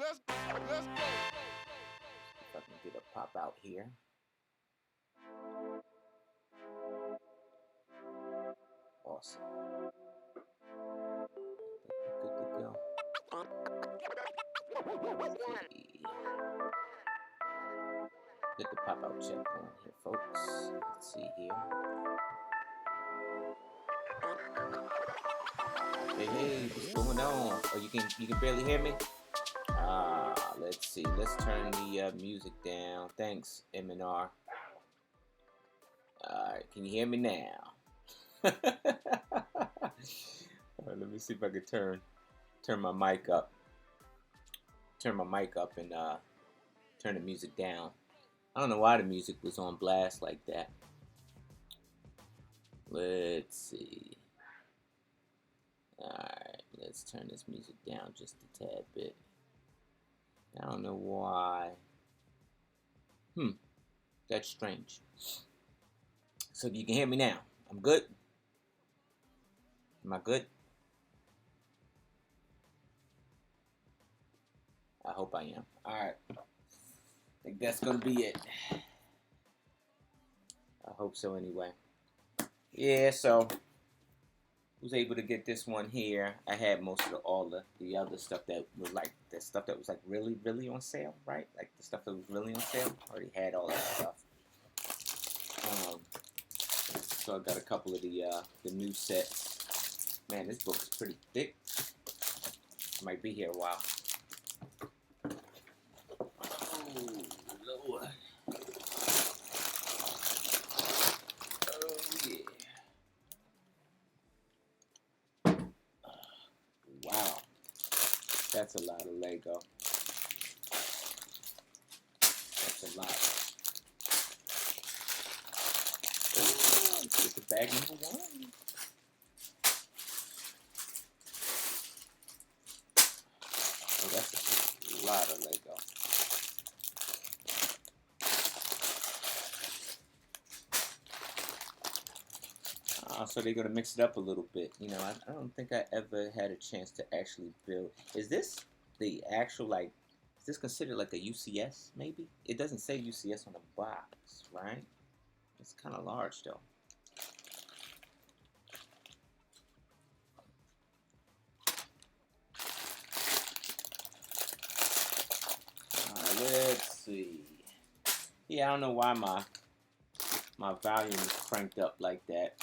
Let's go. If I can get a pop out here. Awesome. Good to go. Get the pop out check going here, folks. Let's see here. Hey, what's going on? Oh, you can barely hear me? Let's see. Let's turn the music down. Thanks, M&R. Alright, can you hear me now? Alright, let me see if I can turn my mic up. Turn my mic up and turn the music down. I don't know why the music was on blast like that. Let's see. Alright, let's turn this music down just a tad bit. I don't know why. That's strange. So you can hear me now. I'm good? Am I good? I hope I am. Alright. I think that's gonna be it. I hope so anyway. Yeah, so was able to get this one here. I had most of all the other stuff that was like the stuff that was like really on sale, right? Like the stuff that was really on sale. I already had all that stuff. So I got a couple of the new sets. Man, this book is pretty thick. Might be here a while. Oh Lord. Oh yeah. Wow. That's a lot of Lego. That's a lot. Ooh, let's get the bag number 1. Oh, that's a lot of Lego. So they're gonna mix it up a little bit. You know, I don't think I ever had a chance to actually build. Is this the actual like? Is this considered like a UCS? Maybe it doesn't say UCS on the box, right? It's kind of large though. Let's see. Yeah, I don't know why my volume is cranked up like that.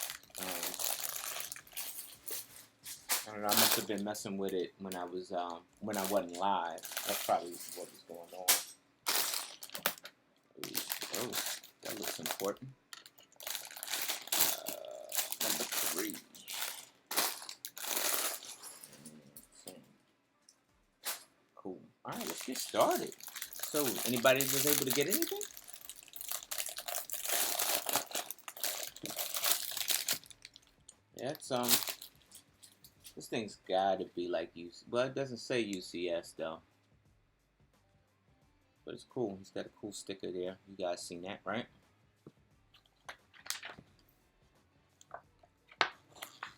I don't know. I must have been messing with it when I wasn't live. That's probably what was going on. Ooh, oh, that looks important. Number 3. Cool. All right, let's get started. So, anybody was able to get anything? Yeah, it's this thing's gotta be like UC. Well, it doesn't say UCS though. But it's cool. It's got a cool sticker there. You guys seen that, right?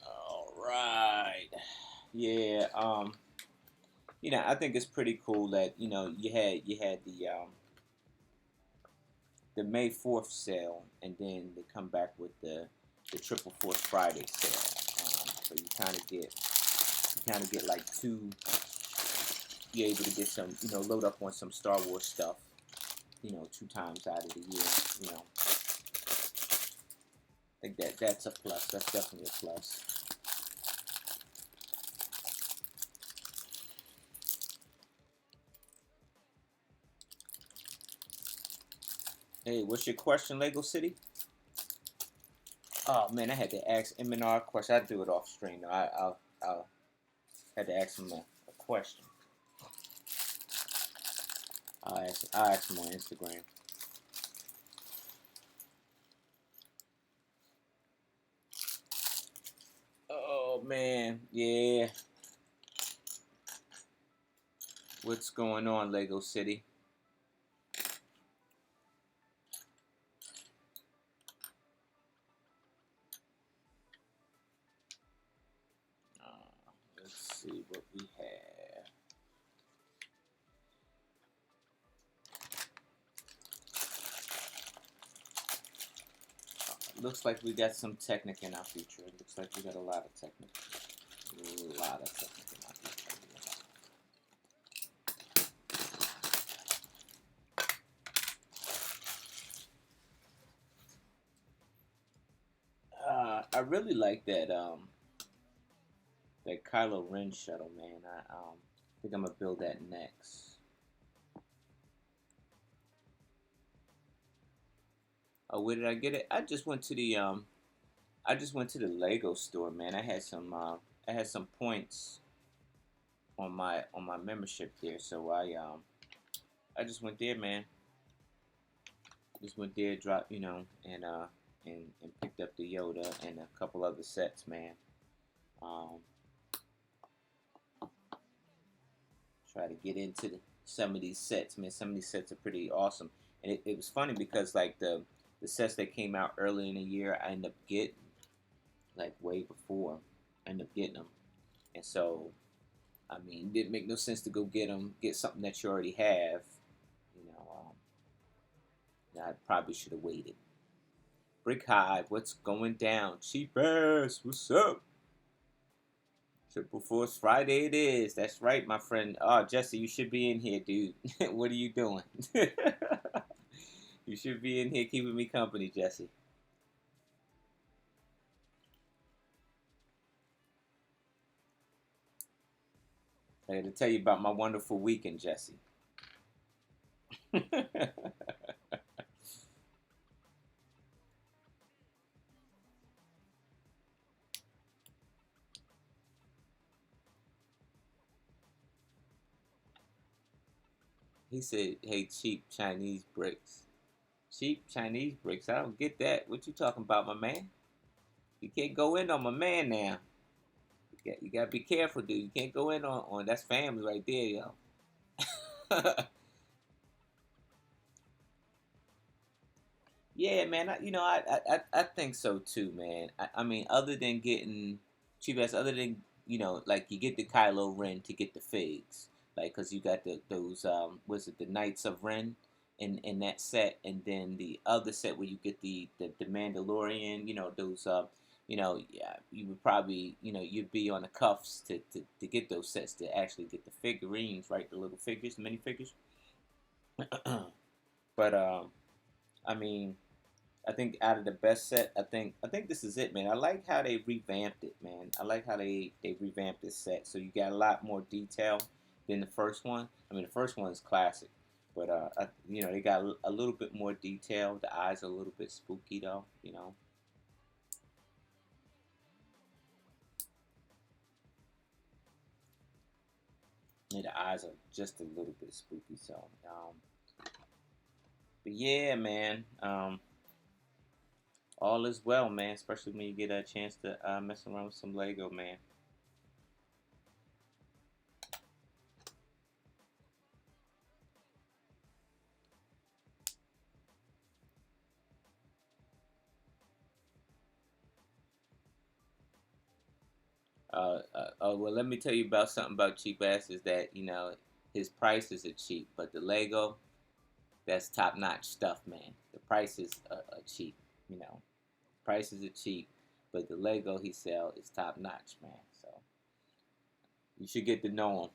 All right. Yeah. You know, I think it's pretty cool that you had the May 4th sale, and then they come back with the Triple Fourth Friday sale. So you kind of get like two. You're able to get some, load up on some Star Wars stuff, 2 times out of the year. I think that's a plus. That's definitely a plus. Hey, what's your question, Lego City? Oh man, I had to ask M&R a question. I do it off stream. I had to ask him a question. I'll ask him on Instagram. Oh man, yeah. What's going on, Lego City? Let's see what we have. looks like we got some Technic in our future. It looks like we got a lot of Technic. A lot of Technic in our future. I really like that Kylo Ren shuttle, man. I think I'm gonna build that next. Oh, where did I get it? I just went to the Lego store, man. I had some points on my membership there, so I just went there, man. Just went there, dropped, and picked up the Yoda and a couple other sets, man. Um, try to get into some of these sets, man. Some of these sets are pretty awesome, and it was funny because like the sets that came out early in the year, I ended up getting like way before. I ended up getting them, and so I mean, it didn't make no sense to go get something that you already have. You know, I probably should have waited. Brick Hive, what's going down? Cheap ass, what's up? Triple Force Friday it is. That's right, my friend. Oh, Jesse, you should be in here, dude. What are you doing? You should be in here keeping me company, Jesse. I got to tell you about my wonderful weekend, Jesse. He said, "Hey, cheap Chinese bricks." Cheap Chinese bricks. I don't get that. What you talking about, my man? You can't go in on my man now. You got to be careful, dude. You can't go in on that's family right there, yo. Yeah, man. I think so too, man. I mean, other than getting cheap ass, other than like you get the Kylo Ren to get the figs, like because you got those was it the Knights of Ren in that set, and then the other set where you get the Mandalorian, those yeah, you would probably you'd be on the cuffs to get those sets to actually get the figurines, right? The little figures, the minifigures. But I mean. I think out of the best set, I think this is it, man. I like how they revamped it, man. I like how they revamped this set. So you got a lot more detail than the first one. I mean, the first one is classic, but they got a little bit more detail. The eyes are a little bit spooky though, Yeah, the eyes are just a little bit spooky. So, but yeah, man. All is well, man. Especially when you get a chance to mess around with some Lego, man. Well, let me tell you about something about cheap ass is that his prices are cheap, but the Lego that's top notch stuff, man. The prices are cheap, you know. Prices are cheap, but the Lego he sell is top notch, man. So you should get to know him.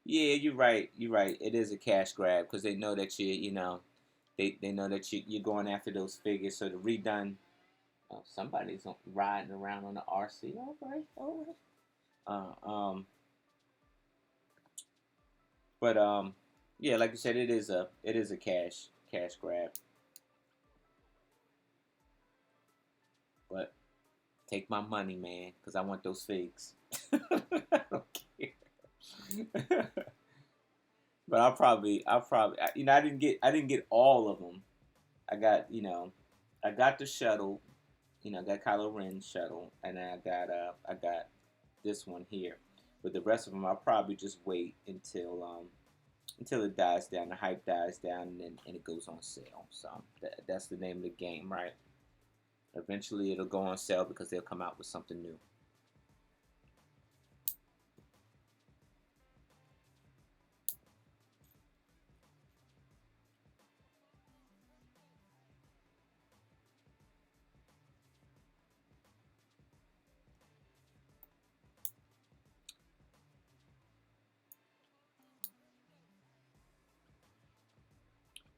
Yeah, you're right. You're right. It is a cash grab because they know that they know that you're going after those figures. So the redone, somebody's riding around on the RC. All right, all right. But yeah, like you said, it is a cash grab. But take my money, man, because I want those figs. I don't care. But I didn't get all of them. I got I got the shuttle, I got Kylo Ren's shuttle, and I got this one here. But the rest of them, I'll probably just wait until it dies down, the hype dies down, and it goes on sale. So that's the name of the game, right? Eventually, it'll go on sale because they'll come out with something new.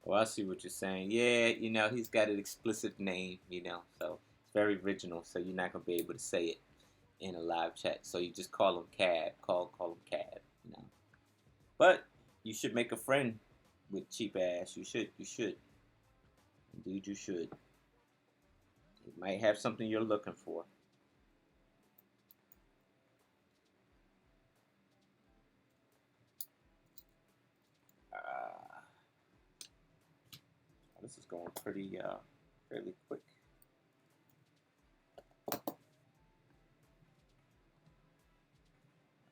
Well, I see what you're saying. Yeah, he's got an explicit name, so it's very original. So you're not gonna be able to say it in a live chat. So you just call him Cab. Call him Cab. But you should make a friend with cheap ass. You should. You should. Indeed, you should. It might have something you're looking for. Uh, this is going pretty fairly quick.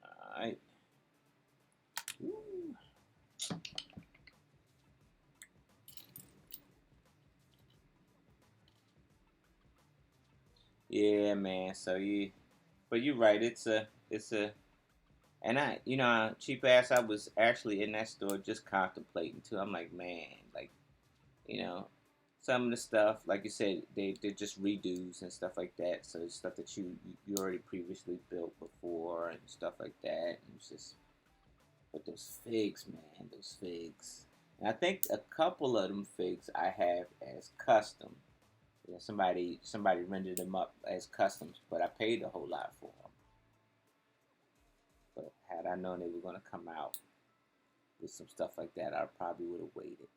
All right. Ooh. Yeah, man. But you're right. It's a, and cheap ass. I was actually in that store just contemplating too. I'm like, man, like, you know, some of the stuff, like you said, they're just redos and stuff like that. So it's stuff that you already previously built before and stuff like that. And it's just, but those figs, man, those figs. And I think a couple of them figs I have as custom. Somebody rendered them up as customs, but I paid a whole lot for them. But had I known they were gonna come out with some stuff like that, I probably would have waited.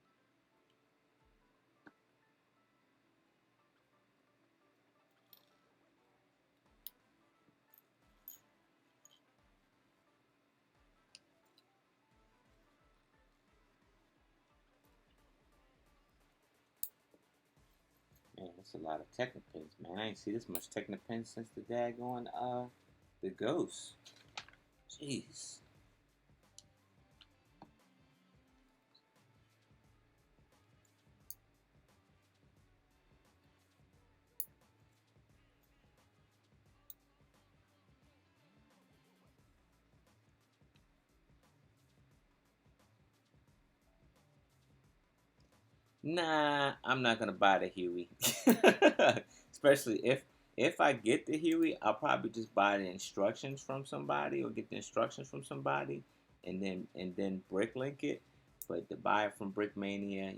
Man, that's a lot of Technopins, man. I ain't see this much Technopins since the daggone the Ghost. Jeez. Nah, I'm not gonna buy the Huey. Especially if I get the Huey, I'll probably just buy the instructions from somebody or get the instructions from somebody and then bricklink it. But to buy it from Brickmania,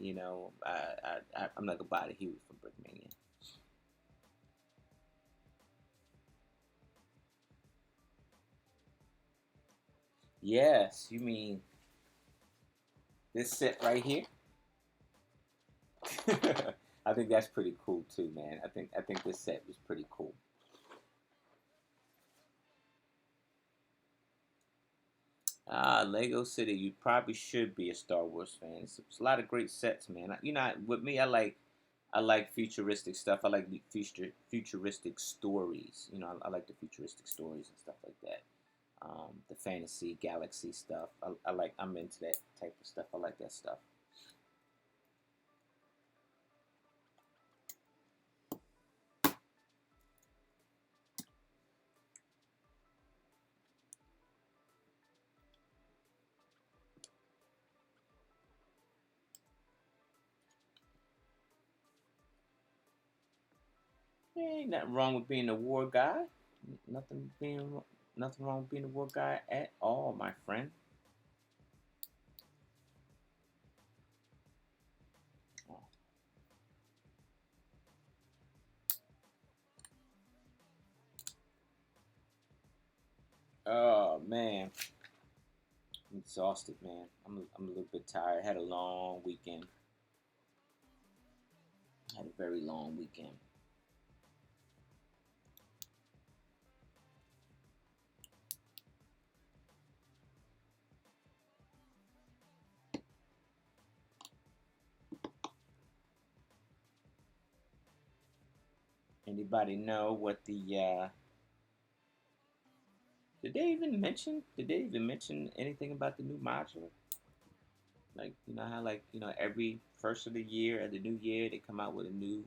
I'm not gonna buy the Huey from Brickmania. Yes, you mean this set right here? I think that's pretty cool too, man. I think this set was pretty cool. Lego City. You probably should be a Star Wars fan. It's a lot of great sets, man. With me, I like futuristic stuff. I like the futuristic stories. I like the futuristic stories and stuff like that. The fantasy galaxy stuff. I'm into that type of stuff. I like that stuff. Yeah, ain't nothing wrong with being a war guy. Nothing being nothing wrong with being a war guy at all, my friend. Oh man, I'm exhausted, man. I'm a little bit tired. Had a long weekend. Had a very long weekend. Anybody know what the did they even mention anything about the new modular? Like, how, like, every first of the year of the new year they come out with a new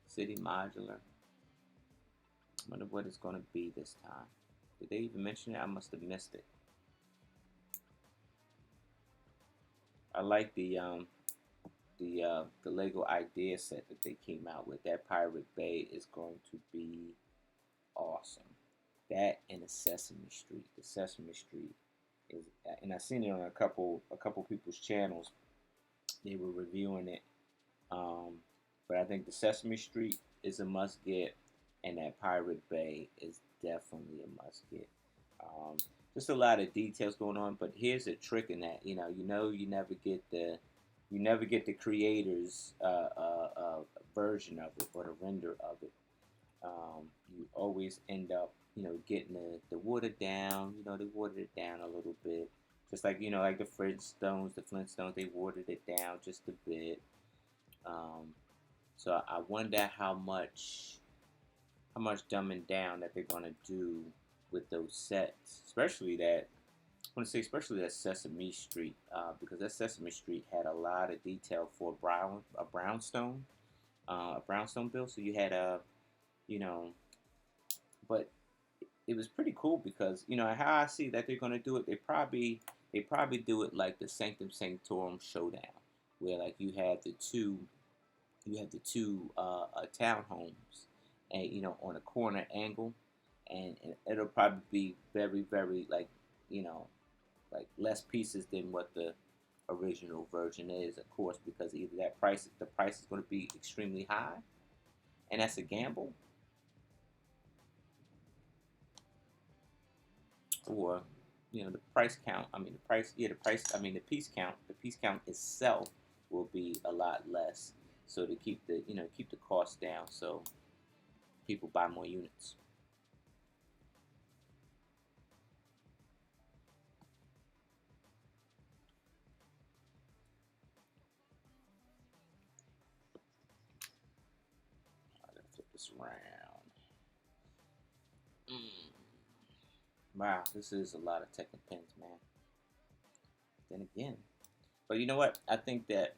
city modular. I wonder what it's gonna be this time. Did they even mention it? I must have missed it. I like the Lego idea set that they came out with. That Pirate Bay is going to be awesome. That and the Sesame Street. The Sesame Street is, and I've seen it on a couple people's channels. they were reviewing it. Um, but I think the Sesame Street is a must get, and that Pirate Bay is definitely a must get. Um, just a lot of details going on, but here's a trick in that. You never get the creator's version of it or the render of it. You always end up, getting the watered down. They watered it down a little bit, just like like the Flintstones, they watered it down just a bit. Um, so I wonder how much dumbing down that they're gonna do with those sets, especially that Sesame Street, because that Sesame Street had a lot of detail for a brownstone bill. So you had you know, but it was pretty cool because how I see that they're gonna do it. They probably do it like the Sanctum Sanctorum Showdown, where like you have the two townhomes, and on a corner angle, and it'll probably be very very like less pieces than what the original version is, of course, because either the price is going to be extremely high, and that's a gamble, or the price count. I mean the price, yeah, the price. I mean the piece count itself will be a lot less. So to keep the cost down, so people buy more units. I'm gonna flip this around. Mm. Wow, this is a lot of Technopins, man. Then again, but you know what? I think that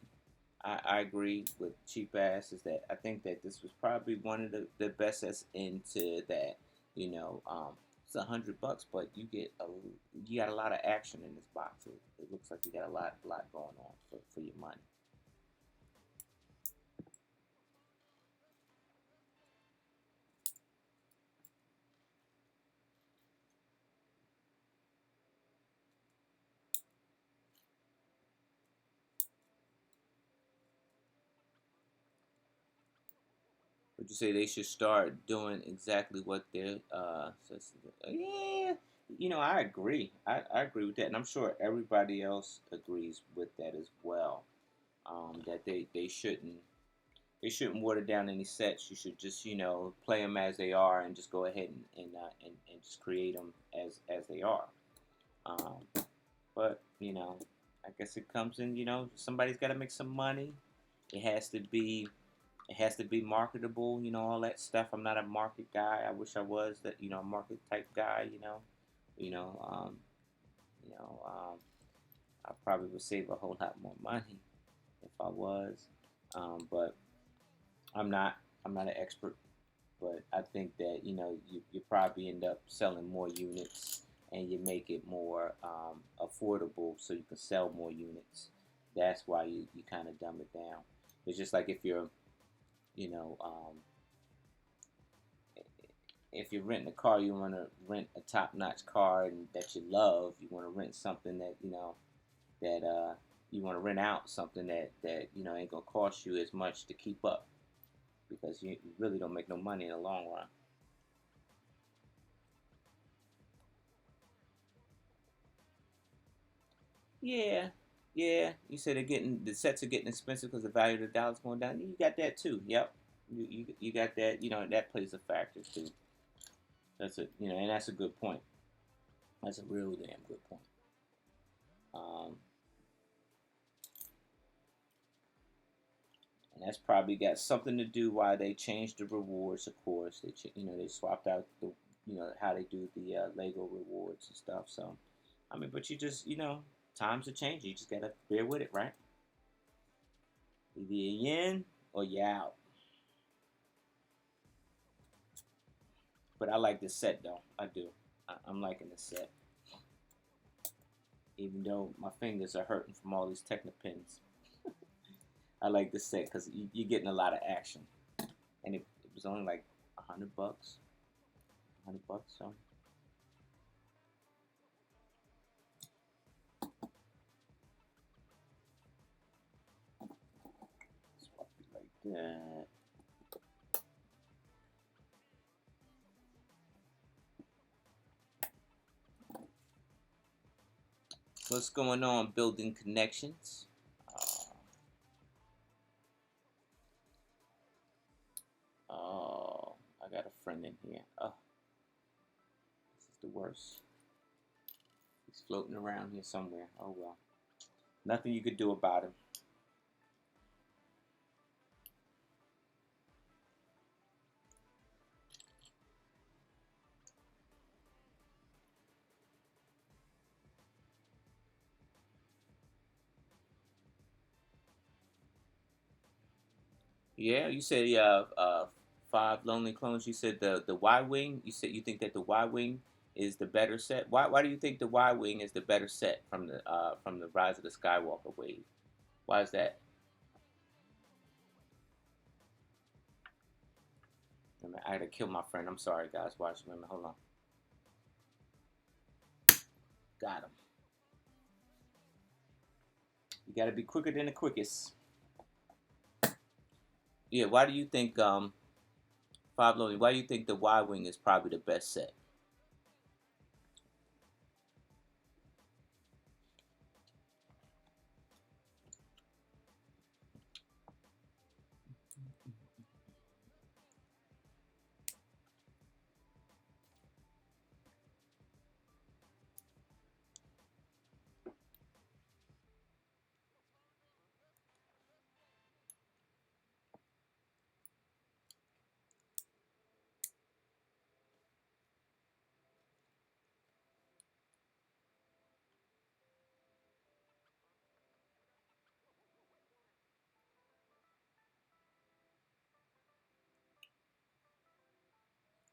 I agree with Cheap Ass. Is that I think that this was probably one of the best that's into that. It's $100, but you got a lot of action in this box. It looks like you got a lot going on for your money. Would you say they should start doing exactly what they're yeah, I agree. I agree with that, and I'm sure everybody else agrees with that as well. That they shouldn't water down any sets. You should just play them as they are, and just go ahead and just create them as they are. Um, but I guess it comes in. Somebody's got to make some money. It has to be it has to be marketable. All that stuff. I'm not a market guy. I wish I was that a market type guy. You know. You know. I probably would save a whole lot more money if I was. But I'm not. I'm not an expert, but I think that you probably end up selling more units, and you make it more affordable so you can sell more units. That's why you kind of dumb it down. It's just like you know if you're renting a car, you want to rent a top-notch car and that you love. You want to rent something that that you want to rent out something that ain't gonna cost you as much to keep up, because you really don't make no money in the long run. Yeah, yeah. You said the sets are getting expensive because the value of the dollar's going down. You got that too. Yep. You got that. That plays a factor too. And that's a good point. That's a real damn good point. Um, and that's probably got something to do why they changed the rewards. Of course, they swapped out the how they do the Lego rewards and stuff. So, I mean, but you just times are changing. You just gotta bear with it, right? Either you in or you out. But I like this set though. I do. I'm liking this set, even though my fingers are hurting from all these Technopins. I like this set because you're getting a lot of action, and it was only like $100, $100. So that. What's going on? Building connections. Oh, I got a friend in here. Oh, this is the worst. He's floating around here somewhere. Oh well. Nothing you could do about him. Yeah, you said five lonely clones. You said the Y wing. You said you think that the Y wing is the better set. Why do you think the Y wing is the better set from the Rise of the Skywalker wave? Why is that? I had to kill my friend. I'm sorry, guys. Watch a minute. Hold on. Got him. You got to be quicker than the quickest. Yeah. Why do you think five lonely? Why do you think the Y wing is probably the best set?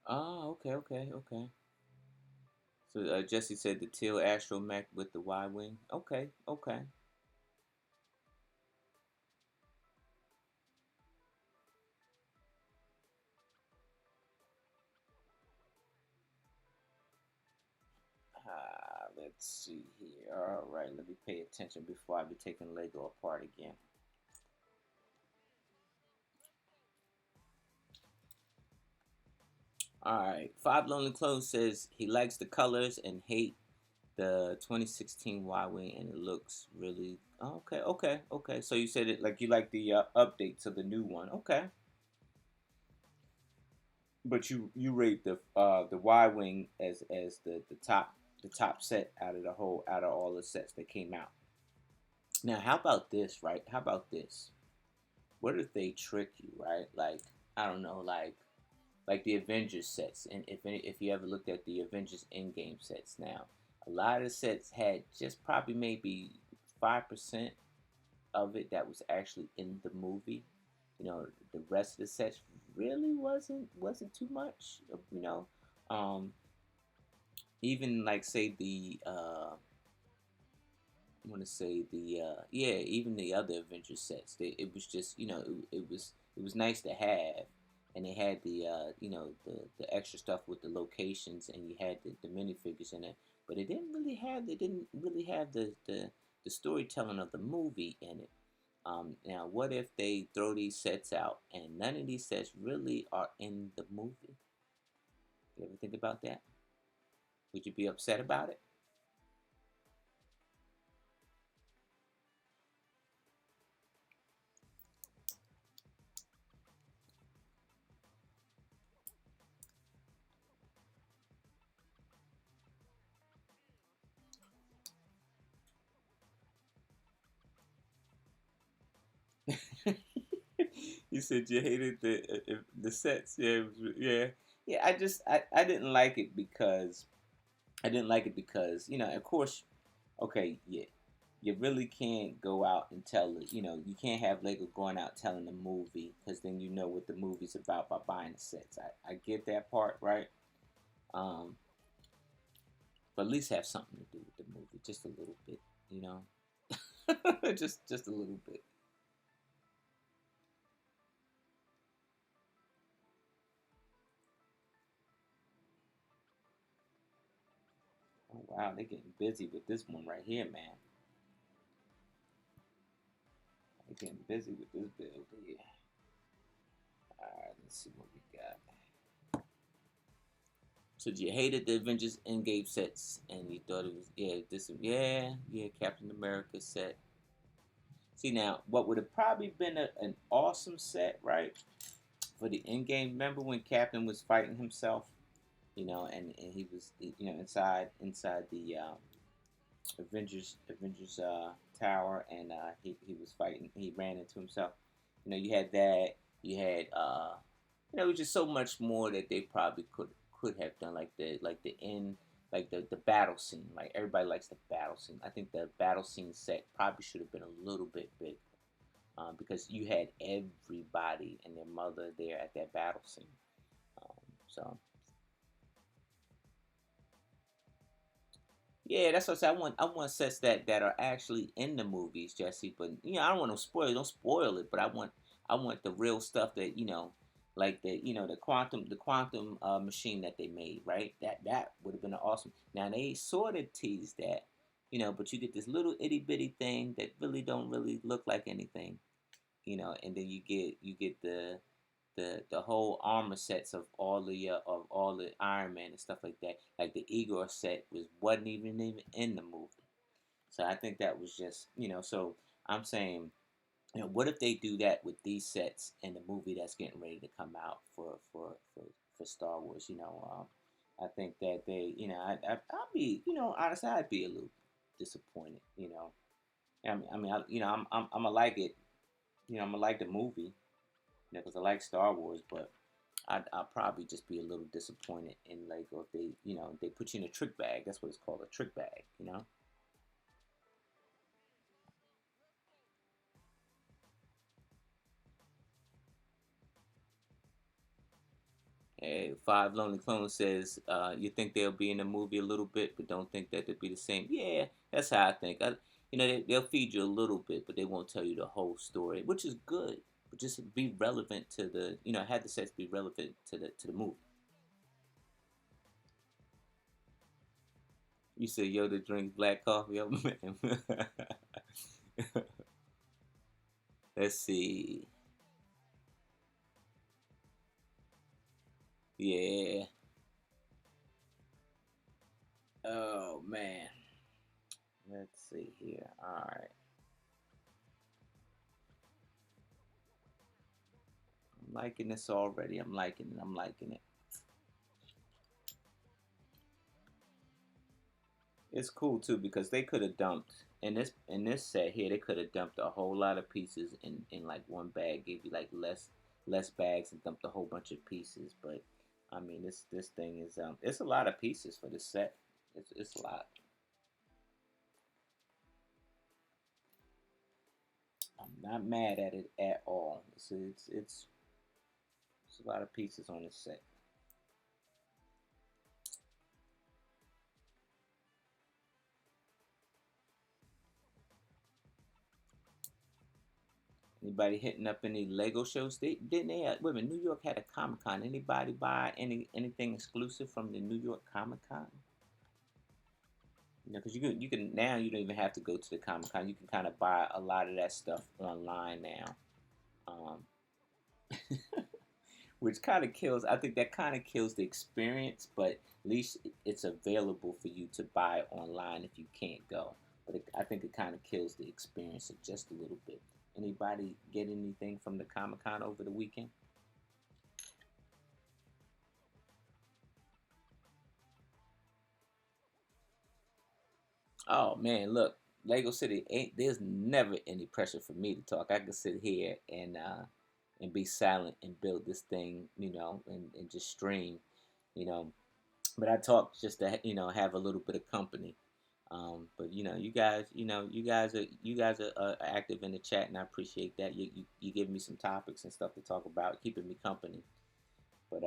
Oh, okay, okay, okay. So Jesse said the teal astromech with the Y wing. Okay, okay. Let's see here. All right, let me pay attention before I be taking Lego apart again. All right, Five Lonely Clones says he likes the colors and hate the 2016 Y Wing, and it looks really okay. Okay, okay. So you said it like you like the update to the new one. Okay, but you rate the Y Wing as the top set out of the whole out of all the sets that came out. Now, how about this, right? How about this? What if they trick you, right? Like I don't know, like the Avengers sets, and if you ever looked at the Avengers Endgame sets, now a lot of the sets had just probably maybe 5% of it that was actually in the movie. You know, the rest of the sets really wasn't too much. You know, um, even like say the I want to say the yeah, even the other Avengers sets. It was just it was nice to have, and they had the the extra stuff with the locations, and you had the minifigures in it. But it didn't really have the storytelling of the movie in it. Now, what if they throw these sets out and none of these sets really are in the movie? You ever think about that? Would you be upset about it? You said you hated the sets. Yeah, yeah, yeah. I didn't like it because you know, of course, okay, yeah, you really can't go out and tell it. You know, you can't have Lego going out telling the movie because then you know what the movie's about by buying the sets. I get that part, right? Um, but at least have something to do with the movie, just a little bit, you know, just a little bit. Oh wow, they're getting busy with this one right here, man. They're getting busy with this build here. Let's see what we got. So you hated the Avengers Endgame sets, and you thought it was Captain America set. See now, what would have probably been an awesome set, right? For the Endgame, remember when Captain was fighting himself, and he was, inside the Avengers tower, and he was fighting. He ran into himself. You had that. You had it was just so much more that they probably could have done, like the end, like the battle scene. Like everybody likes the battle scene. I think the battle scene set probably should have been a little bit bigger, because you had everybody and their mother there at that battle scene. So yeah, that's what I said. I want sets that are actually in the movies, Jesse. But I don't want no spoil. Don't spoil it. But I want the real stuff that like the quantum machine that they made. Right. That would have been awesome. Now they sort of teased that, but you get this little itty bitty thing that really don't really look like anything. And then you get the whole armor sets of all the Iron Man and stuff like that. Like the Igor set wasn't even in the movie. So I think that was just So I'm saying, what if they do that with these sets in the movie that's getting ready to come out for Star Wars? I think that I'd be honestly I'd be a little disappointed. I'm gonna like it. I'm gonna like the movie. Because I like Star Wars, but I'll probably just be a little disappointed in Lego if they put you in a trick bag. That's what it's called, a trick bag. Hey, Five Lonely Clones says, you think they'll be in the movie a little bit, but don't think that they'll be the same. Yeah, that's how I think. They'll feed you a little bit, but they won't tell you the whole story, which is good. But just be relevant to have the sets be relevant to the movie. You said Yoda drinks black coffee, oh man. Let's see. Yeah. Oh man. Let's see here. All right. I'm liking this already. I'm liking it. I'm liking it. It's cool too because they could have dumped in this set here. They could have dumped a whole lot of pieces in like one bag. Gave you like less bags and dumped a whole bunch of pieces. But I mean, this thing is it's a lot of pieces for this set. It's a lot. I'm not mad at it at all. It's a lot of pieces on this set. Anybody hitting up any Lego shows? They didn't they? Wait a minute, New York had a Comic Con. Anybody buy anything exclusive from the New York Comic Con? Because you can now you don't even have to go to the Comic Con. You can kind of buy a lot of that stuff online now, um, which kind of kills. I think that kind of kills the experience, but at least it's available for you to buy online if you can't go. But I think it kind of kills the experience just a little bit. Anybody get anything from the Comic Con over the weekend? Oh man, look, Lego City ain't. There's never any pressure for me to talk. I can sit here and be silent and build this thing, and just stream, you know. But I talk just to have a little bit of company. But you guys are active in the chat, and I appreciate that. You give me some topics and stuff to talk about, keeping me company. But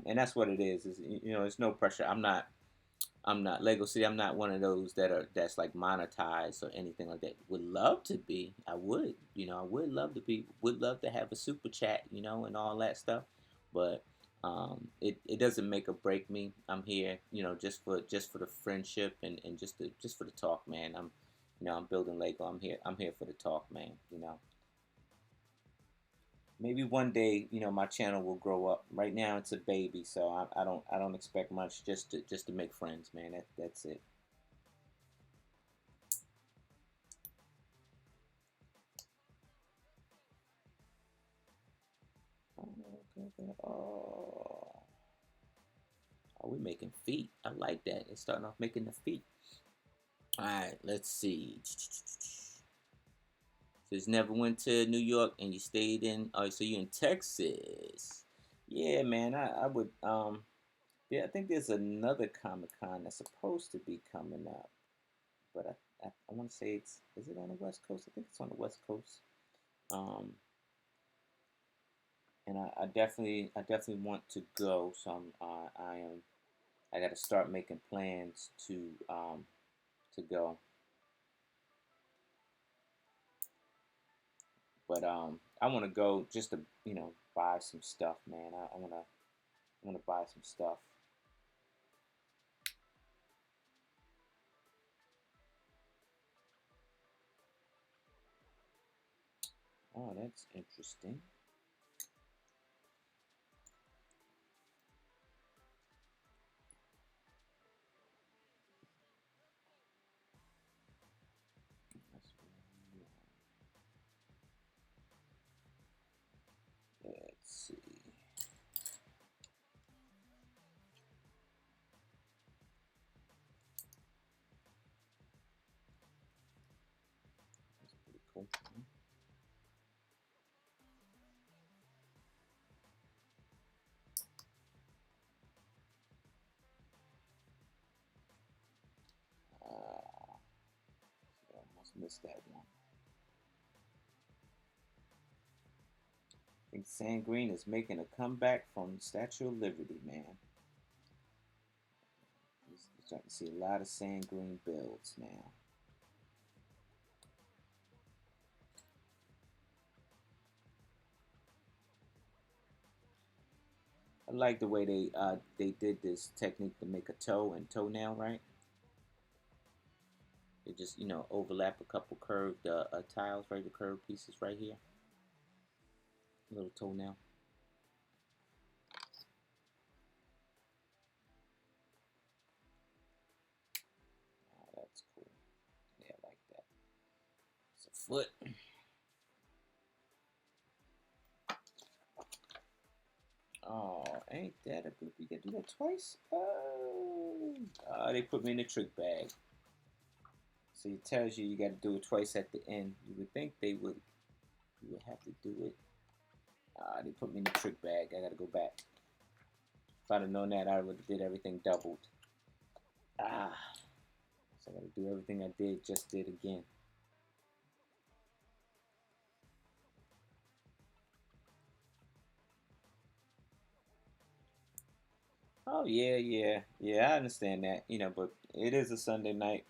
and that's what it is. Is it's no pressure. I'm not Lego City. I'm not one of those that's like monetized or anything like that. Would love to be. I would. I would love to be. Would love to have a super chat. And all that stuff. But it doesn't make or break me. I'm here. Just for the friendship and just for the talk, man. I'm building Lego. I'm here. I'm here for the talk, man. maybe one day, my channel will grow up. Right now, it's a baby, so I don't expect much. Just to make friends, man. That's it. Oh, are we making feet? I like that. It's starting off making the feet. All right, let's see. So you never went to New York and you stayed in. Oh, so you in Texas? Yeah, man. I would. Yeah, I think there's another Comic Con that's supposed to be coming up, but I want to say it's is it on the West Coast? I think it's on the West Coast. Um, and I definitely want to go. So I got to start making plans to go. But I want to go just to buy some stuff, man. I wanna buy some stuff. Oh, that's interesting. That's let's see. That's pretty cool. Uh, I almost missed that one. I think Sand Green is making a comeback from Statue of Liberty, man. You're starting to see a lot of Sand Green builds now. I like the way they did this technique to make a toe and toenail, right? They just overlap a couple curved tiles, right? The curved pieces right here, little toenail. Oh, that's cool. Yeah, I like that. It's a foot. Oh, ain't that a good? You gotta do that twice. Oh, they put me in the trick bag. So it tells you got to do it twice at the end. You would think they would. You would have to do it. They put me in the trick bag. I gotta go back. If I'd have known that, I would have did everything doubled. Ah, so I gotta do everything I just did again. Oh yeah, yeah, yeah. I understand that, but it is a Sunday night.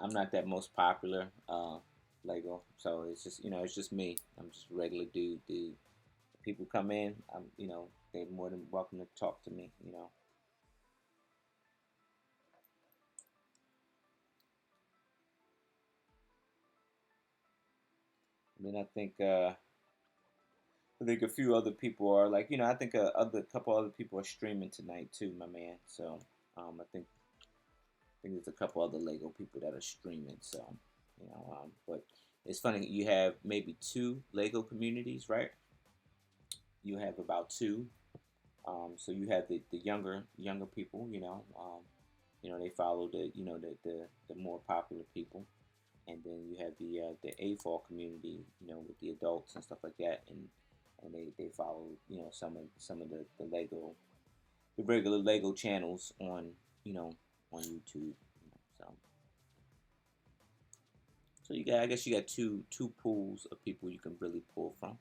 I'm not that most popular Lego, so it's just it's just me. I'm just a regular dude. Dude, people come in, they're more than welcome to talk to me. I mean, I think a few other people are like, I think other couple other people are streaming tonight too, my man. So I think there's a couple other Lego people that are streaming. So but it's funny you have maybe two Lego communities, right? You have about two. So you have the younger people, they follow the more popular people, and then you have the AFOL community, with the adults and stuff like that, and they follow some of the Lego, the regular Lego channels you know on YouTube. So you got, I guess you got two pools of people you can really pull from.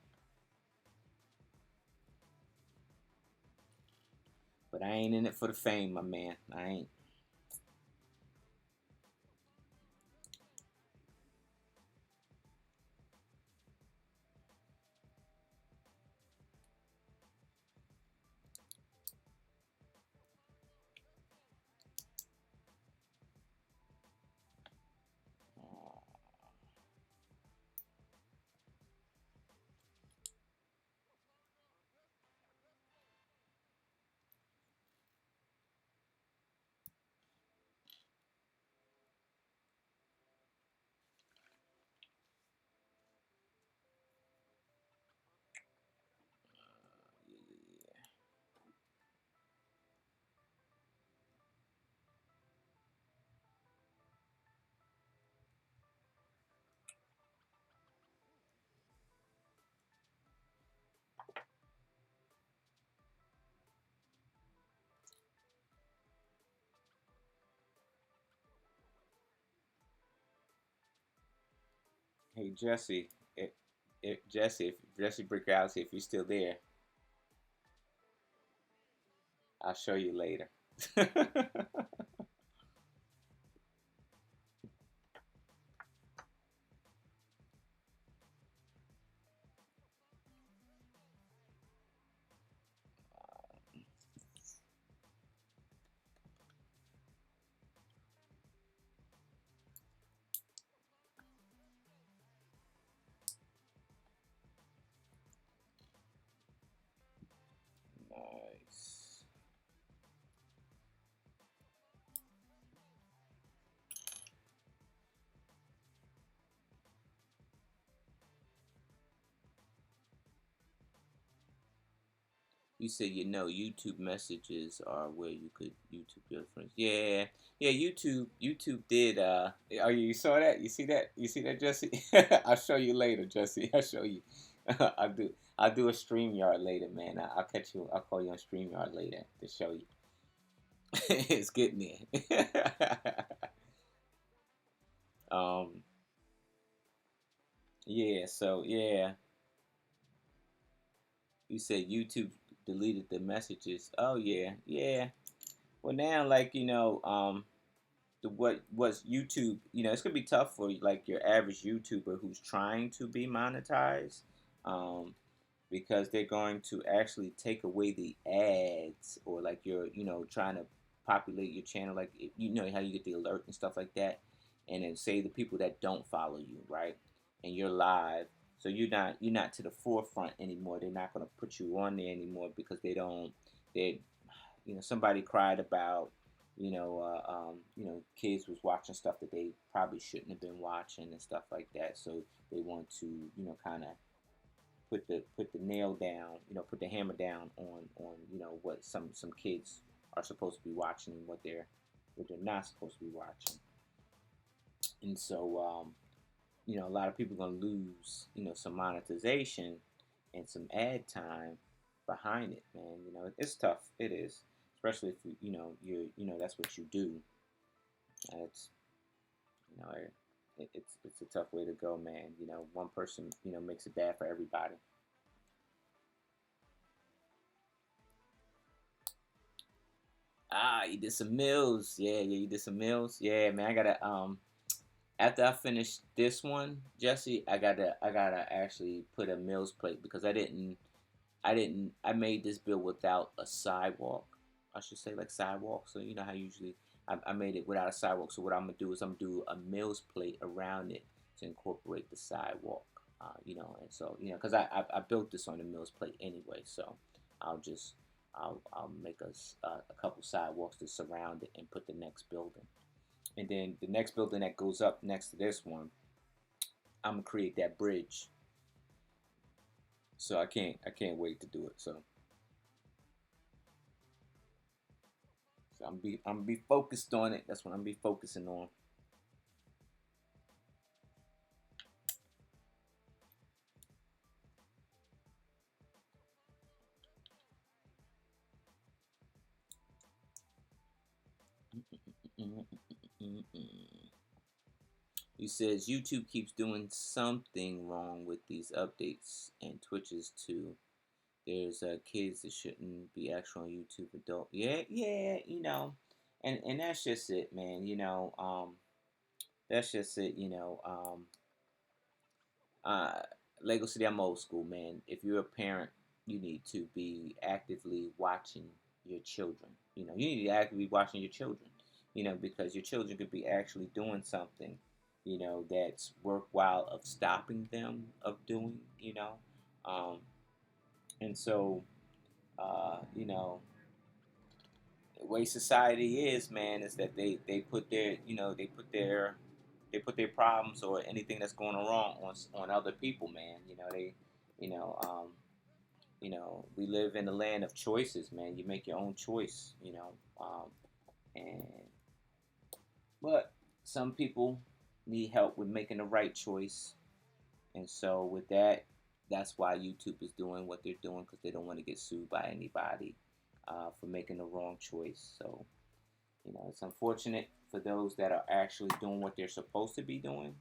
But I ain't in it for the fame, my man. I ain't. Hey Jesse, Jesse, if Jesse Brickhouse, if you're still there, I'll show you later. Nice. You said YouTube messages are where you could YouTube your friends. Yeah, yeah. YouTube did. Oh, you saw that? You see that? You see that, Jesse? I'll show you later, Jesse. I'll show you. I'll do. I'll do a StreamYard later, man. I'll catch you. I'll call you on StreamYard later to show you. It's getting there. um. Yeah. So yeah, you said YouTube deleted the messages. Oh yeah, yeah. Well now, like what's YouTube, it's gonna be tough for like your average YouTuber who's trying to be monetized, um, because they're going to actually take away the ads or like you're trying to populate your channel, like how you get the alert and stuff like that, and then say the people that don't follow you, right, and you're live, so you're not to the forefront anymore. They're not going to put you on there anymore because they somebody cried about kids was watching stuff that they probably shouldn't have been watching and stuff like that, so they want to kind of put the nail down, put the hammer down on what some kids are supposed to be watching and what they're not supposed to be watching. And so a lot of people are gonna lose some monetization and some ad time behind it, man. It's tough. It is, especially if you're that's what you do. It's you know it's a tough way to go, man. One person makes it bad for everybody. Ah, you did some meals. Yeah, yeah, you did some meals. Yeah, man. I gotta after I finish this one, Jesse, I gotta actually put a meals plate because I made this bill without a sidewalk. I should say like sidewalk. So you know how usually I made it without a sidewalk. So what I'm gonna do is I'm gonna do a meals plate around it to incorporate the sidewalk. And so because I built this on the meals plate anyway. So I'll just I'll make a couple sidewalks to surround it and put the next building. And then the next building that goes up next to this one, I'm gonna create that bridge. So I can't wait to do it. So I'm be focused on it. That's what I'm be focusing on. He says YouTube keeps doing something wrong with these updates and Twitches too. There's kids that shouldn't be actually on YouTube. Adult, yeah, yeah, and that's just it, man. That's just it. Uh, Lego City, I'm old school, man. If you're a parent, you need to be actively watching your children. You need to actively watching your children. Because your children could be actually doing something, that's worthwhile of stopping them of doing. Um, and so, the way society is, man, is that they put their they put their problems or anything that's going wrong on other people, man. You know, um, we live in a land of choices, man. You make your own choice, and but some people need help with making the right choice, and so with that, that's why YouTube is doing what they're doing because they don't want to get sued by anybody for making the wrong choice. So it's unfortunate for those that are actually doing what they're supposed to be doing.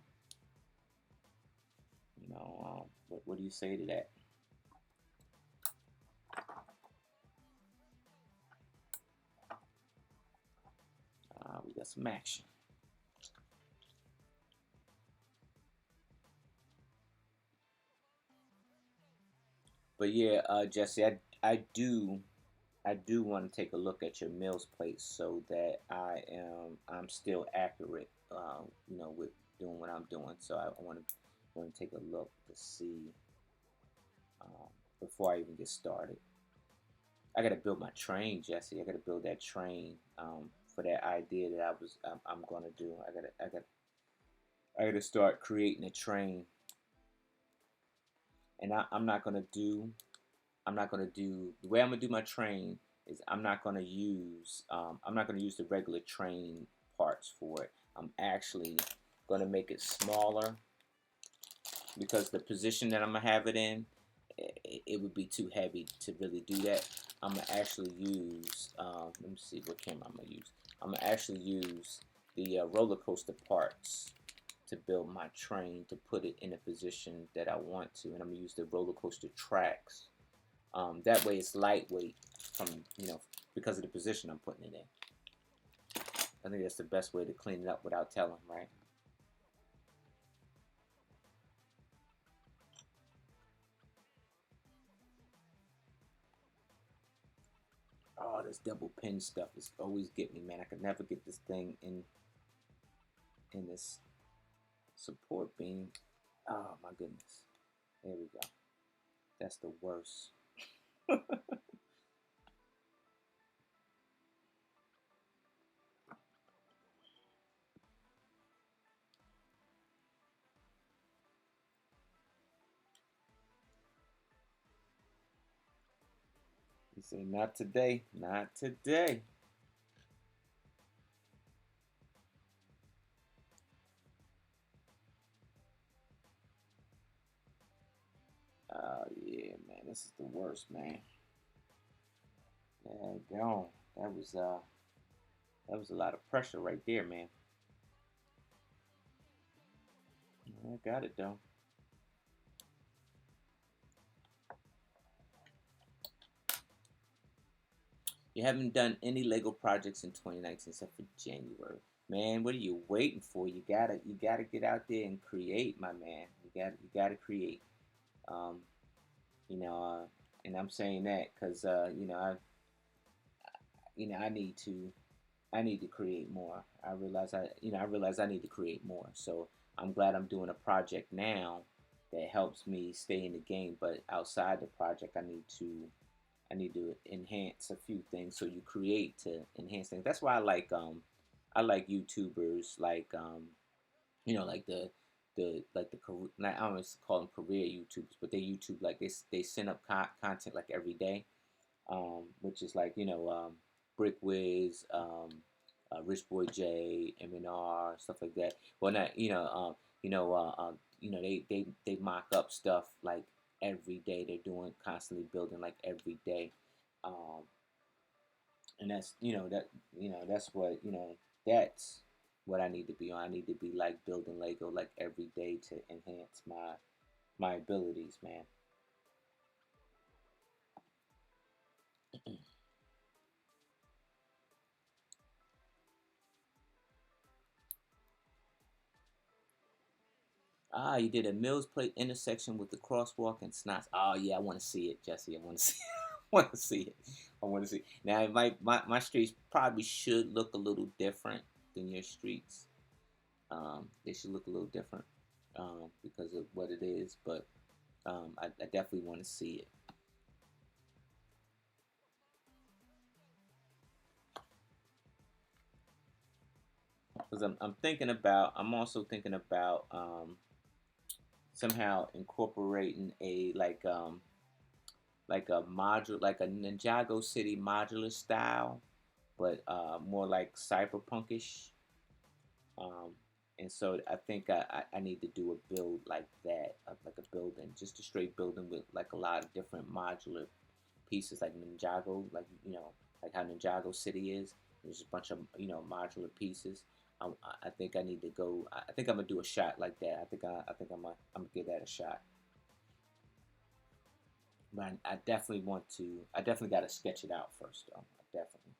What do you say to that? We got some action. But yeah, Jesse, I do want to take a look at your meals plate so that I'm still accurate, with doing what I'm doing. So I want to take a look to see um, before I even get started. I got to build my train, Jesse. I got to build that train for that idea that I'm gonna do. I got to start creating a train, and I'm not gonna do the way I'm gonna do my train is I'm not gonna use the regular train parts for it. I'm actually gonna make it smaller because the position that I'm gonna have it in, it would be too heavy to really do that. I'm gonna actually use let me see what camera I'm gonna use. I'm gonna actually use the roller coaster parts to build my train to put it in a position that I want to, and I'm gonna use the roller coaster tracks. That way it's lightweight from, because of the position I'm putting it in. I think that's the best way to clean it up without telling, right? Oh, this double pin stuff is always getting me, man. I could never get this thing in this support beam. Oh my goodness. There we go. That's the worst. You say not today, not today. Oh yeah, man. This is the worst, man. Yeah, gone. That was uh that was a lot of pressure right there, man. I got it though. You haven't done any Lego projects in 2019 except for January. Man, what are you waiting for? You gotta get out there and create, my man. You gotta create. Um, you know, and I'm saying that because I need to create more. I realize I need to create more. So I'm glad I'm doing a project now that helps me stay in the game. But outside the project, I need to enhance a few things. So you create to enhance things. That's why I like YouTubers like I don't always call them career YouTubers, but they YouTube like they send up content like every day, which is like Brick Wiz, Rich Boy J, MNR, stuff like that. Well, not they mock up stuff like every day. They're doing constantly building like every day, um, and that's what I need to be on. I need to be like building Lego like every day to enhance my abilities, man. Ah, you did a Mills Plate intersection with the crosswalk and Snots. Oh yeah, I want to see it, Jesse. I want to see. I want to see it. I want to see. Now, my streets probably should look a little different than your streets. They should look a little different because of what it is, but I definitely want to see it. Because I'm also thinking about somehow incorporating like a module, like a Ninjago City modular style, but more like cyberpunkish. Um, and so I think I need to do a build like that, like a building, just a straight building with like a lot of different modular pieces, like Ninjago, like how Ninjago City is. There's a bunch of modular pieces. I think I need to go. I think I'm gonna do a shot like that. I think I'm gonna give that a shot. But I definitely want to. I definitely got to sketch it out first, though. I definitely.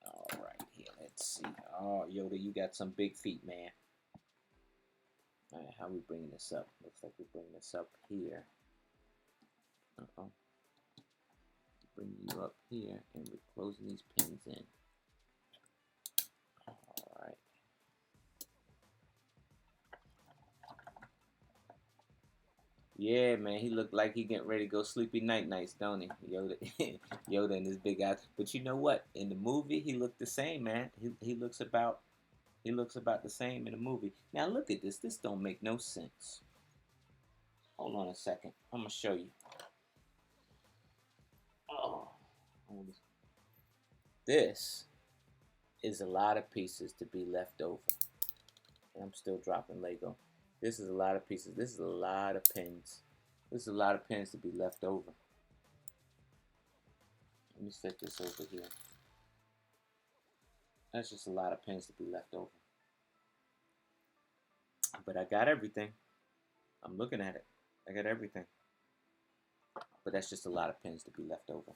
All right, here. Let's see. Oh, Yoda, you got some big feet, man. All right, how we bringing this up? Looks like we bring this up here. Uh-oh. Bring you up here, and we're closing these pins in. All right. Yeah, man, he looked like he getting ready to go sleepy nights, don't he? Yoda, Yoda and his big eyes. But you know what? In the movie, he looked the same, man. He looks about the same in the movie. Now look at this. This don't make no sense. Hold on a second. I'm gonna show you. Oh, this is a lot of pieces to be left over. And I'm still dropping Lego. This is a lot of pieces. This is a lot of pins. This is a lot of pins to be left over. Let me set this over here. That's just a lot of pins to be left over. But I got everything. I'm looking at it. I got everything. But that's just a lot of pins to be left over.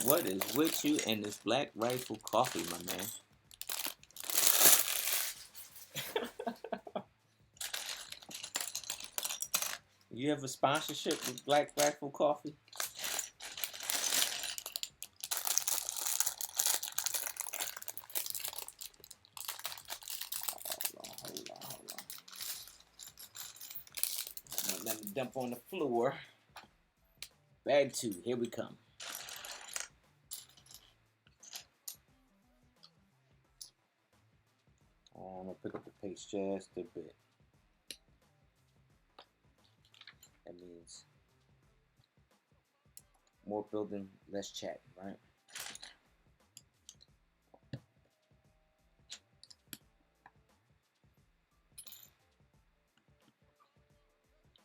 What is with you and this Black Rifle coffee, my man? You have a sponsorship with Black Rifle Coffee? Hold on. Let me dump on the floor. Bag 2, here we come. I'm gonna pick up the pace just a bit. That means more building, less chatting, right?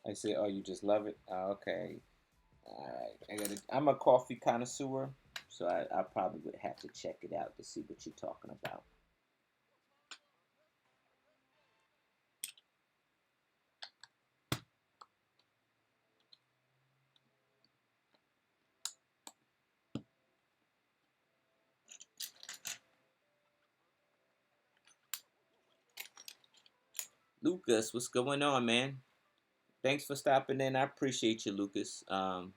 I say, oh, you just love it? Okay. All right. I'm a coffee connoisseur, so I probably would have to check it out to see what you're talking about. Lucas, what's going on, man? Thanks for stopping in. I appreciate you, Lucas. Oh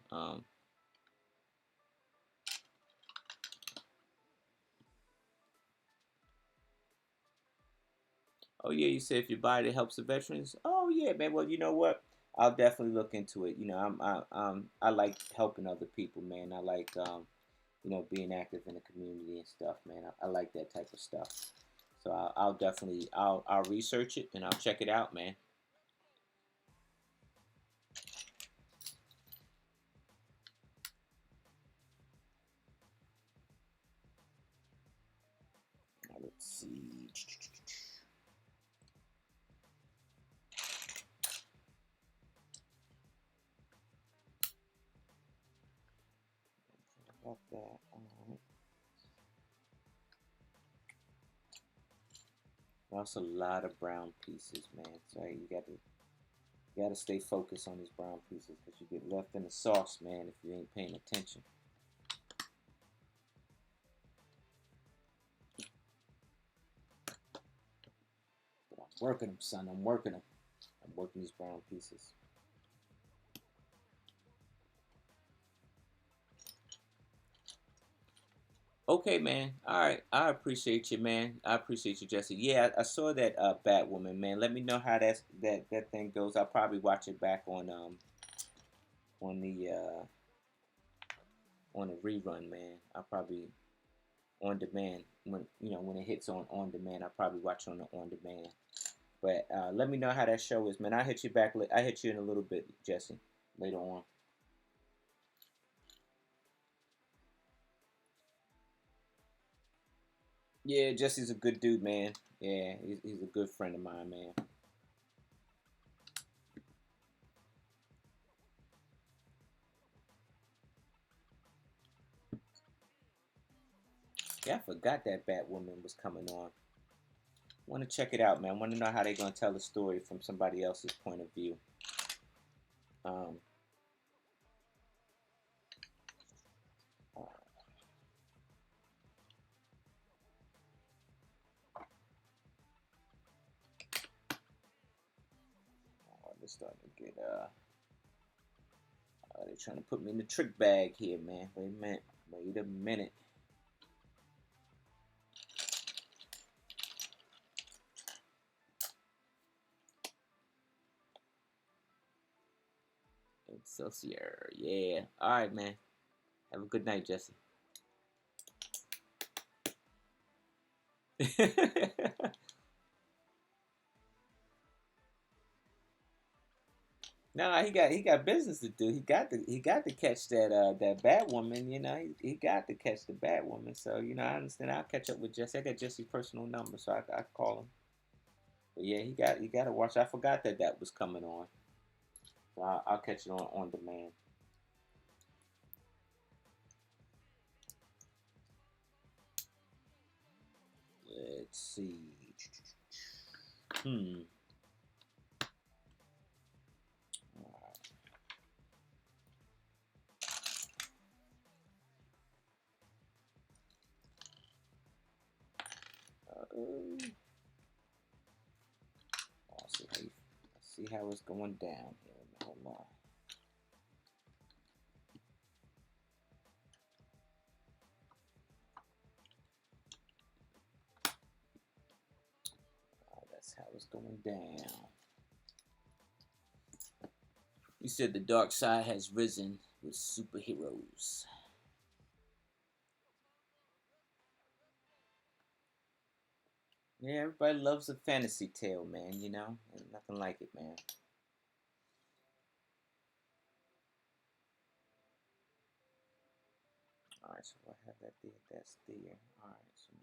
yeah, you said if you buy it, it helps the veterans. Oh yeah, man. Well, you know what? I'll definitely look into it. You know, I like helping other people, man. I like being active in the community and stuff, man. I like that type of stuff. So I'll definitely I'll research it and I'll check it out, man. Let's see. Got that. All right. Also, a lot of brown pieces, man. So you gotta stay focused on these brown pieces because you get left in the sauce, man, if you ain't paying attention. But I'm working them, son. I'm working them. I'm working these brown pieces. Okay, man. All right. I appreciate you, man. I appreciate you, Jesse. Yeah, I saw that Batwoman, man. Let me know how that thing goes. I'll probably watch it back on the on a rerun, man. I'll probably on demand when it hits on demand. I'll probably watch on the on demand. But let me know how that show is, man. I hit you back. I hit you in a little bit, Jesse, later on. Yeah, Jesse's a good dude, man. Yeah, he's a good friend of mine, man. Yeah, I forgot that Batwoman was coming on. Want to check it out, man. Want to know how they're gonna tell the story from somebody else's point of view. Um, uh, they're starting to get they're trying to put me in the trick bag here, man. Wait a minute. Wait a minute. Excelsior. Yeah. All right, man. Have a good night, Jesse. No, he got business to do. He got to catch that bad woman. You know, he got to catch the bad woman. So I understand. I'll catch up with Jesse. I got Jesse's personal number, so I call him. But yeah, he got to watch. I forgot that was coming on. So I'll catch it on demand. Let's see. Hmm. Let's see how it's going down here. Hold on. That's how it's going down. You said the dark side has risen with superheroes. Yeah, everybody loves a fantasy tale, man. Ain't nothing like it, man. All right, so I have that there. That's there. All right, so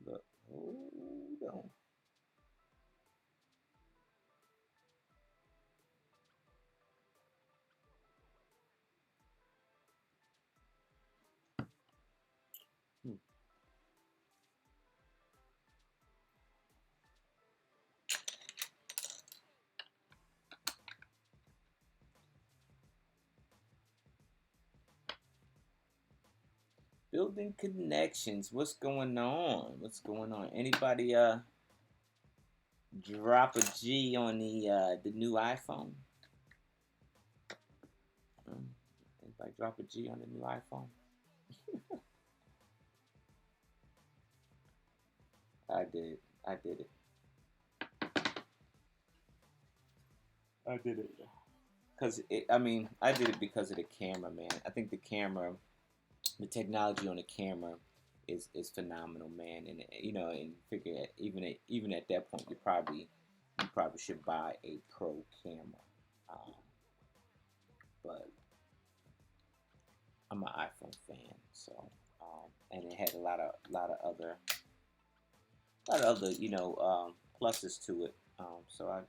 now. Look, hold on. Hmm. Building connections. What's going on? What's going on? Anybody drop a G on the new iPhone? Anybody drop a G on the new iPhone? I did. I did it. I did it. I did it because of the camera, man. I think the camera, the technology on the camera, is phenomenal, man. And and figure even at that point, you probably should buy a pro camera. Um, but I'm an iPhone fan, so and it had a lot of other pluses to it. So I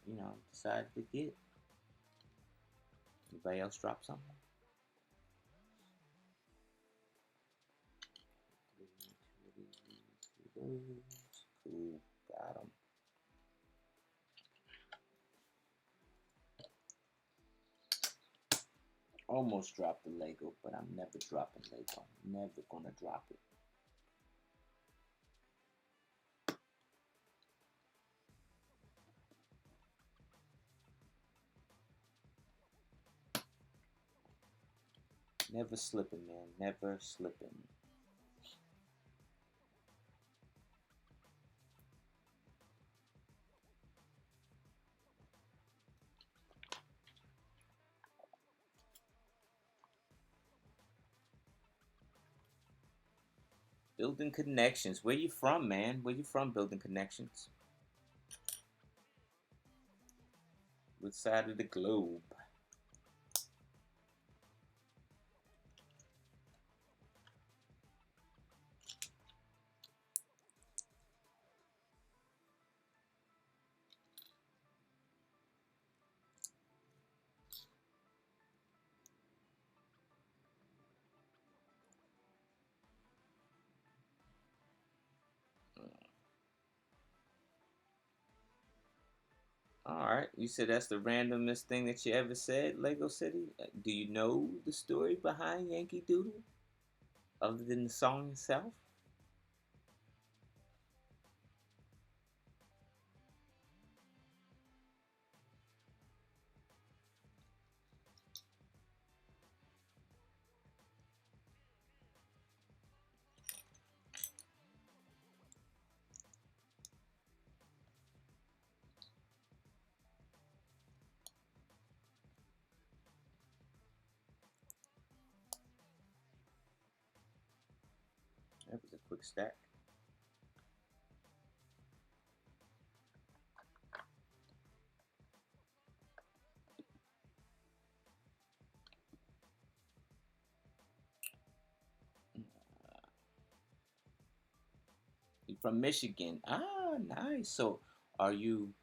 decided to get it. Anybody else drop something? Cool, got them. Almost dropped the Lego, but I'm never dropping Lego. Never gonna drop it. Never slipping, man. Never slipping. Building connections. Where you from, man? Where you from? Building connections. Which side of the globe? right. You said that's the randomest thing that you ever said, Lego City. Do you know the story behind Yankee Doodle, other than the song itself? That was a quick stack. You're from Michigan. Ah, nice. So, are you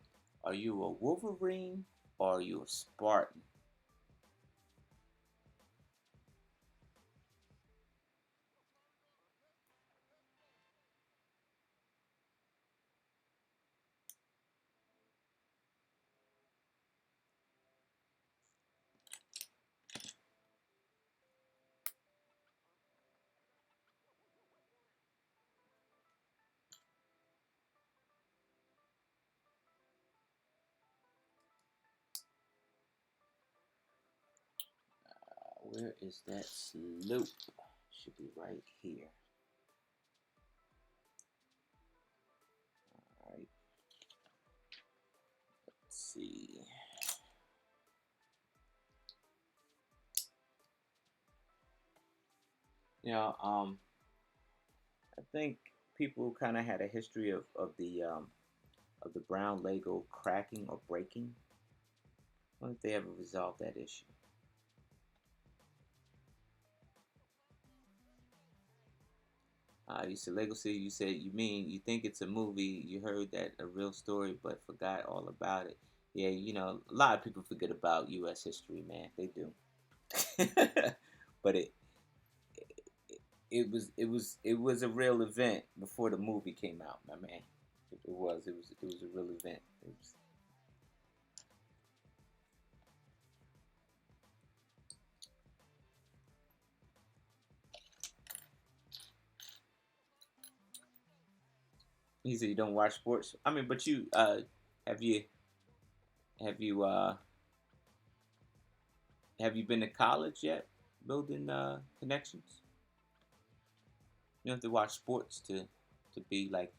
are you a Wolverine or are you a Spartan? Where is that slope? Should be right here. All right. Let's see. You know, I think people kind of had a history of the brown Lego cracking or breaking. I wonder if they ever resolved that issue. You said Lego City. You said you mean you think it's a movie. You heard that a real story, but forgot all about it. Yeah, you know, a lot of people forget about U.S. history, man. They do. But it was a real event before the movie came out, my man. It was a real event. It was, he said you don't watch sports. I mean, but you have you have you have you been to college yet? Building connections. You don't have to watch sports to be like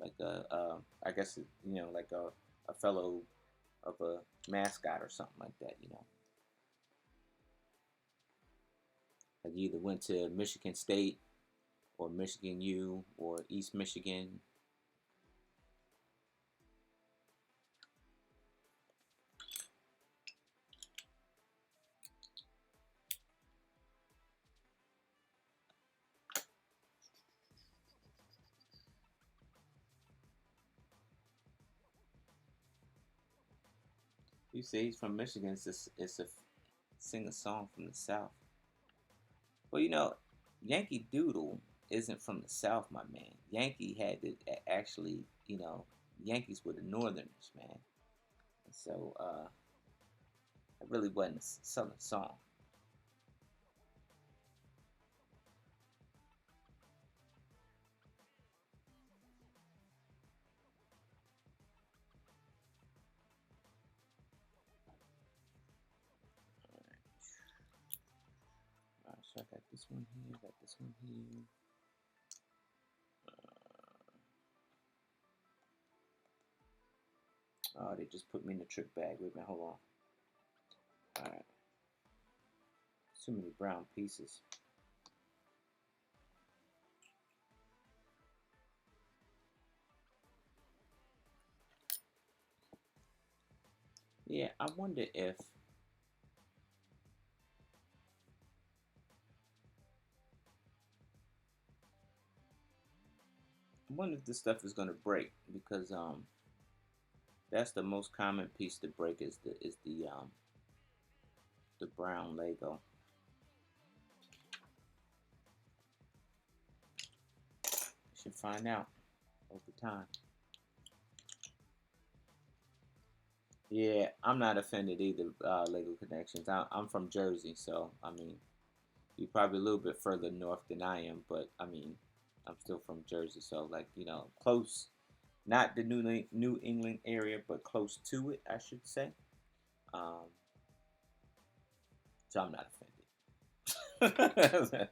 like I guess like a fellow of a mascot or something like that. Like you either went to Michigan State or Michigan U or East Michigan. You say he's from Michigan. It's a sing a song from the South. Well, Yankee Doodle isn't from the South, my man. Yankee had to actually, Yankees were the Northerners, man. So it really wasn't a Southern song. All right, so I got this one here, got this one here. Oh, they just put me in the trick bag. Wait a minute, hold on. All right, too many brown pieces. Yeah, I wonder if this stuff is gonna break because that's the most common piece to break is the brown Lego. You should find out over time. Yeah, I'm not offended either. Lego Connections. I'm from Jersey, so I mean, you're probably a little bit further north than I am, but I mean, I'm still from Jersey, so like close. Not the New England area, but close to it, I should say. Um, so I'm not offended.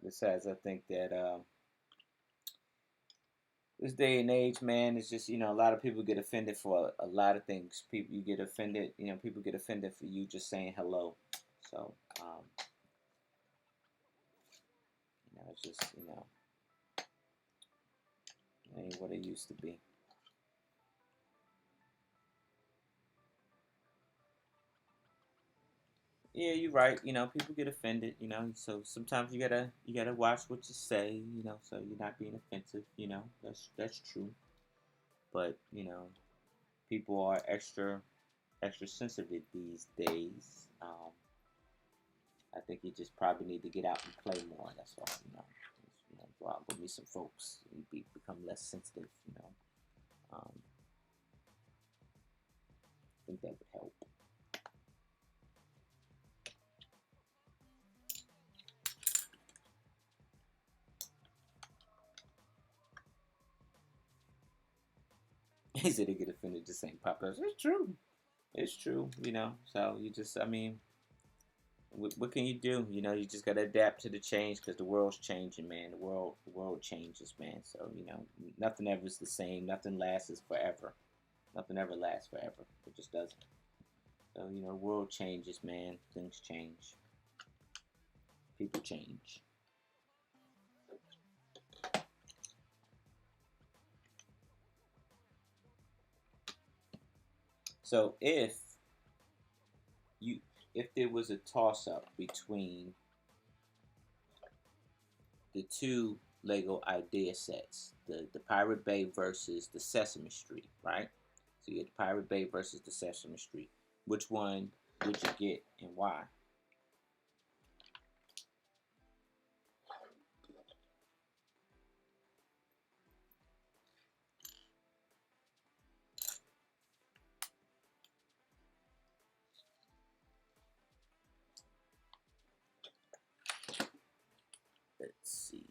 Besides, I think that this day and age, man, it's just a lot of people get offended for a lot of things. People you get offended, people get offended for you just saying hello. So it's just it ain't what it used to be. Yeah, you're right. People get offended. So sometimes you gotta watch what you say. So you're not being offensive. That's true. But people are extra sensitive these days. I think you just probably need to get out and play more. That's all. Go out with me some folks. And become less sensitive. I think that would help. He said they get offended just saying pop ups. It's true. It's true. So you just, I mean, what can you do? You just gotta adapt to the change because the world's changing, man. The world changes, man. So nothing ever is the same. Nothing lasts forever. Nothing ever lasts forever. It just doesn't. So the world changes, man. Things change. People change. So you if there was a toss up between the two Lego idea sets, the Pirate Bay versus the Sesame Street, right? So you had the Pirate Bay versus the Sesame Street. Which one would you get and why? Let's see.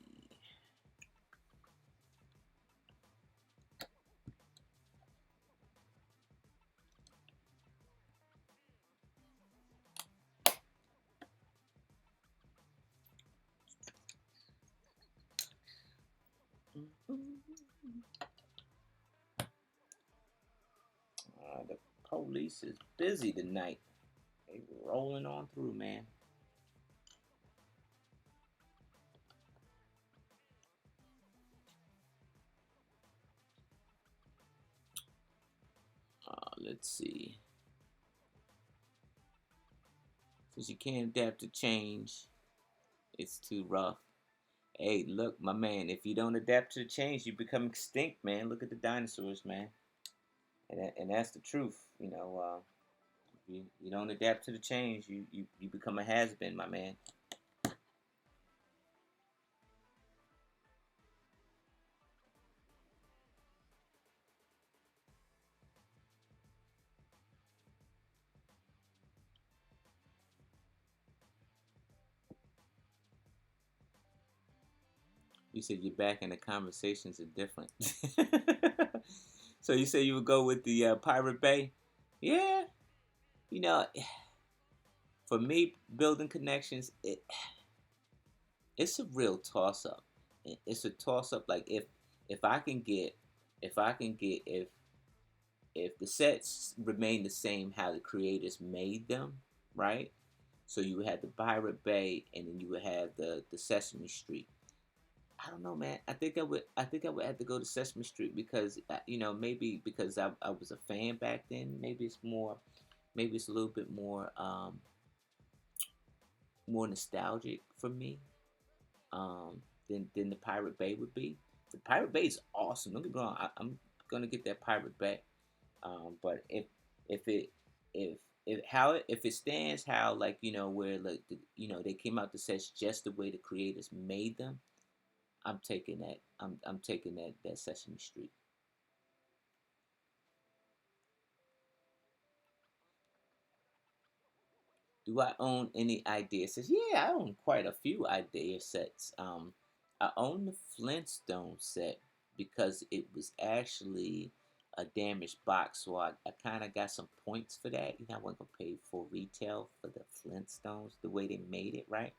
The police is busy tonight. They rolling on through, man. Let's see. Since you can't adapt to change, it's too rough. Hey, look, my man, if you don't adapt to the change, you become extinct, man. Look at the dinosaurs, man. And that's the truth. You don't adapt to the change, you become a has been, my man. You said you're back and the conversations are different. So you say you would go with the Pirate Bay? Yeah, you know, for me, building connections, it's a real toss up. It's a toss up. Like if I can get if I can get if the sets remain the same how the creators made them, right? So you would have the Pirate Bay, and then you would have the Sesame Street. I don't know, man. I think I would have to go to Sesame Street because maybe because I was a fan back then. Maybe it's a little bit more nostalgic for me than the Pirate Bay would be. The Pirate Bay is awesome. Don't get me wrong. I'm gonna get that Pirate Bay. But if it if if it stands how like where like they came out the sets just the way the creators made them, I'm taking that. I'm taking that Sesame Street. Do I own any idea sets? Yeah, I own quite a few idea sets. I own the Flintstone set because it was actually a damaged box, so I kind of got some points for that. I wasn't gonna pay full retail for the Flintstones the way they made it, right?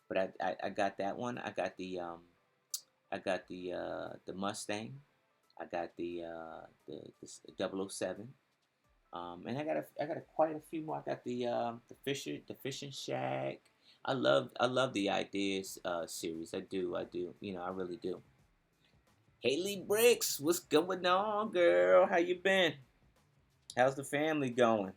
But I got that one. I got the Mustang. I got the 007. And I got quite a few more. I got the fishing shack. I love the ideas series. I do. I really do. Haley Bricks, what's going on, girl? How you been? How's the family going?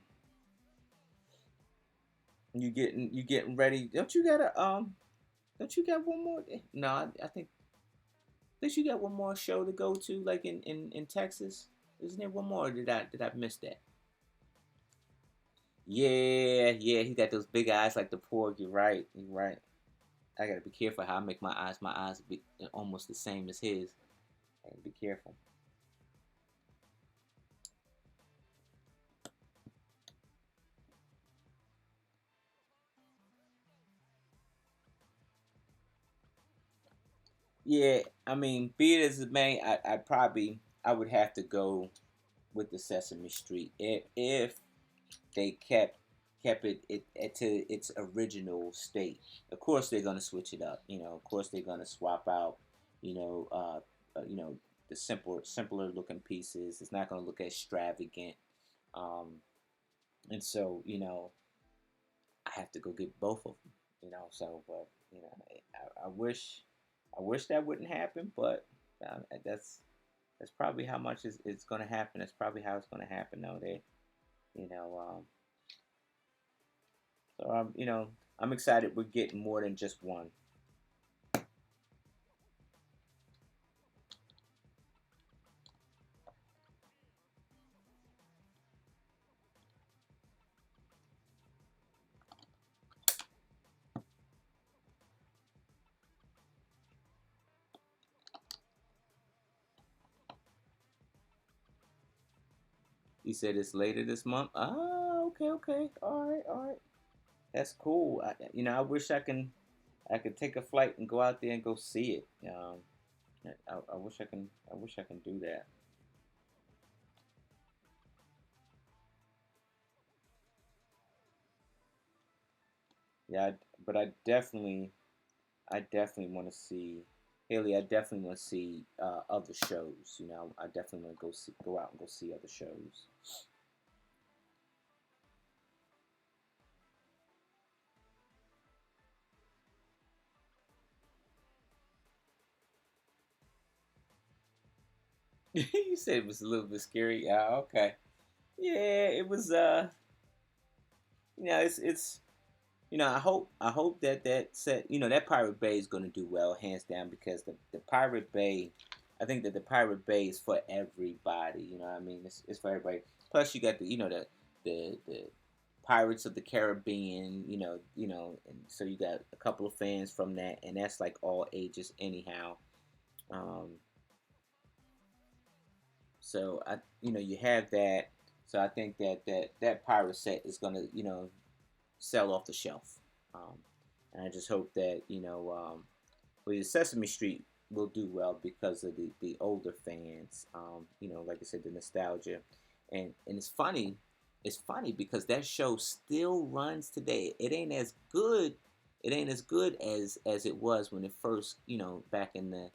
You getting ready? Don't you got one more? No, I think you got one more show to go to, like in Texas. Isn't there one more? Or did I miss that? Yeah, yeah, he got those big eyes like the pork. You're right. You're right. I gotta be careful how I make my eyes. My eyes be almost the same as his. I gotta be careful. Yeah, I mean, be it as it may, I would have to go with the Sesame Street if they kept it to its original state. Of course, they're gonna switch it up. Of course, they're gonna swap out. You know, uh, you know, the simpler looking pieces. It's not gonna look extravagant. Um, and so I have to go get both of them. So but I wish that wouldn't happen, but that's probably how much it's going to happen. That's probably how it's going to happen. Though you know, so I'm excited. We're getting more than just one. You said it's later this month. Ah, okay, okay, all right, all right. That's cool. I wish I could take a flight and go out there and go see it. I wish I wish I can do that. Yeah, but I definitely want to see Haley. I definitely want to see other shows. I definitely want to go out and go see other shows. You said it was a little bit scary. Yeah, okay. Yeah, it was. It's. I hope that set. That Pirate Bay is going to do well, hands down, because the Pirate Bay. I think that the Pirate Bay is for everybody. You know what I mean? It's for everybody. Plus, you got the Pirates of the Caribbean, and so you got a couple of fans from that, and that's like all ages anyhow. Um, so you have that. So I think that pirate set is gonna, sell off the shelf. Um, and I just hope that well, the Sesame Street will do well because of the older fans. Like I said, the nostalgia, and it's funny because that show still runs today. It ain't as good. It ain't as good as it was when it first, back in the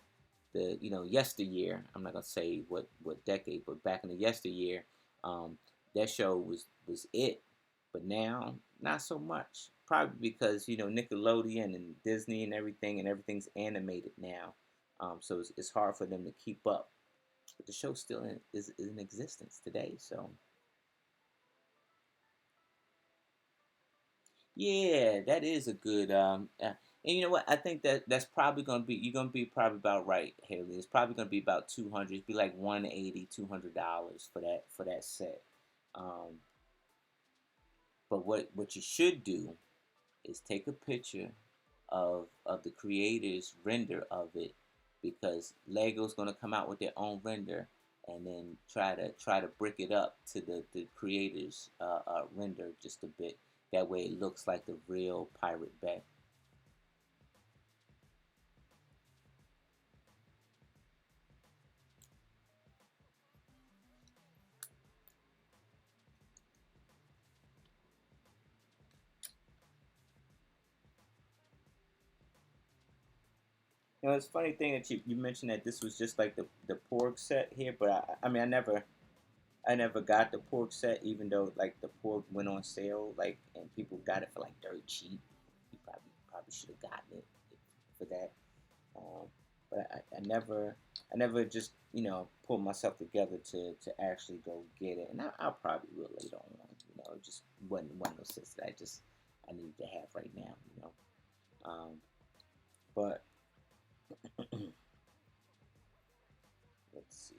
yesteryear. I'm not gonna say what decade, but back in the yesteryear, um, that show was it. But now, not so much. Probably because Nickelodeon and Disney and everything's animated now, so it's hard for them to keep up. But the show still is in existence today. So yeah, that is a good. And you know what? I think that's probably gonna be you're gonna be probably about right, Haley. It's probably gonna be about 200. It'd be like 180, $200 for that set. Um, But what you should do is take a picture of the creator's render of it, because Lego's gonna come out with their own render, and then try to brick it up to the creator's render just a bit. That way it looks like the real Pirate Bay. It's a funny thing that you mentioned that this was just like the pork set here, but I mean I never got the pork set, even though like the pork went on sale, like, and people got it for like dirt cheap. You probably should have gotten it for that. Um, but I never just pulled myself together to actually go get it, and I'll probably will later on. It just wasn't one of those sets that I need to have right now. But let's see.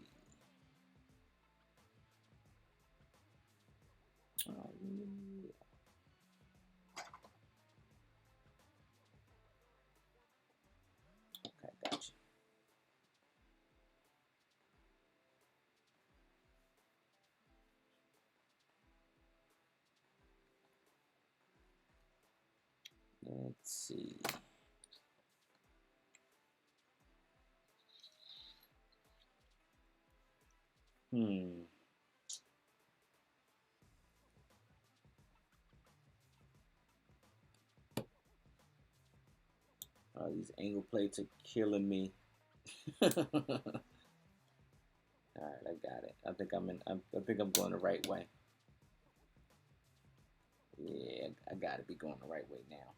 Yeah. Okay, gotcha. Let's see. Hmm. Oh, these angle plates are killing me. All right, I got it. I think I'm going the right way. Yeah, I got to be going the right way now.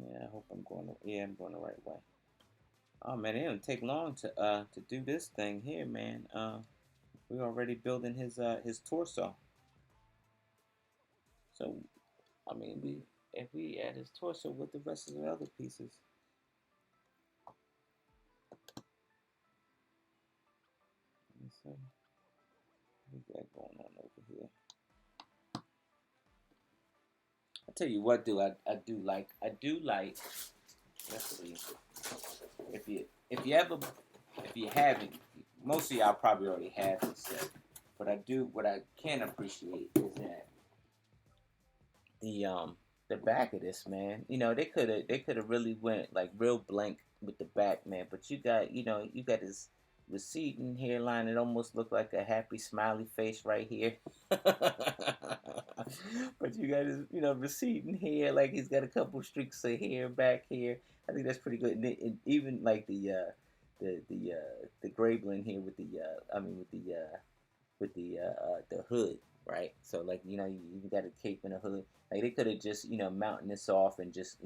Yeah, I hope I'm going. Yeah, I'm going the right way. Oh man, it don't take long to do this thing here, man. We're already building his torso. So I mean, we if we add his torso with the rest of the other pieces. Let me see what we got going on over here. I tell you what, I do like. Let's see. If you haven't, most of y'all probably already have this set. But what I can appreciate is that the um the back of this, man. They could have really went like real blank with the back, man. But you got this receding hairline. It almost looked like a happy smiley face right here. But you got his receding hair, like he's got a couple streaks of hair back here. I think that's pretty good. And even like the Grayblin here with the hood, right? So like you got a cape and a hood. Like they could have just mountain this off and just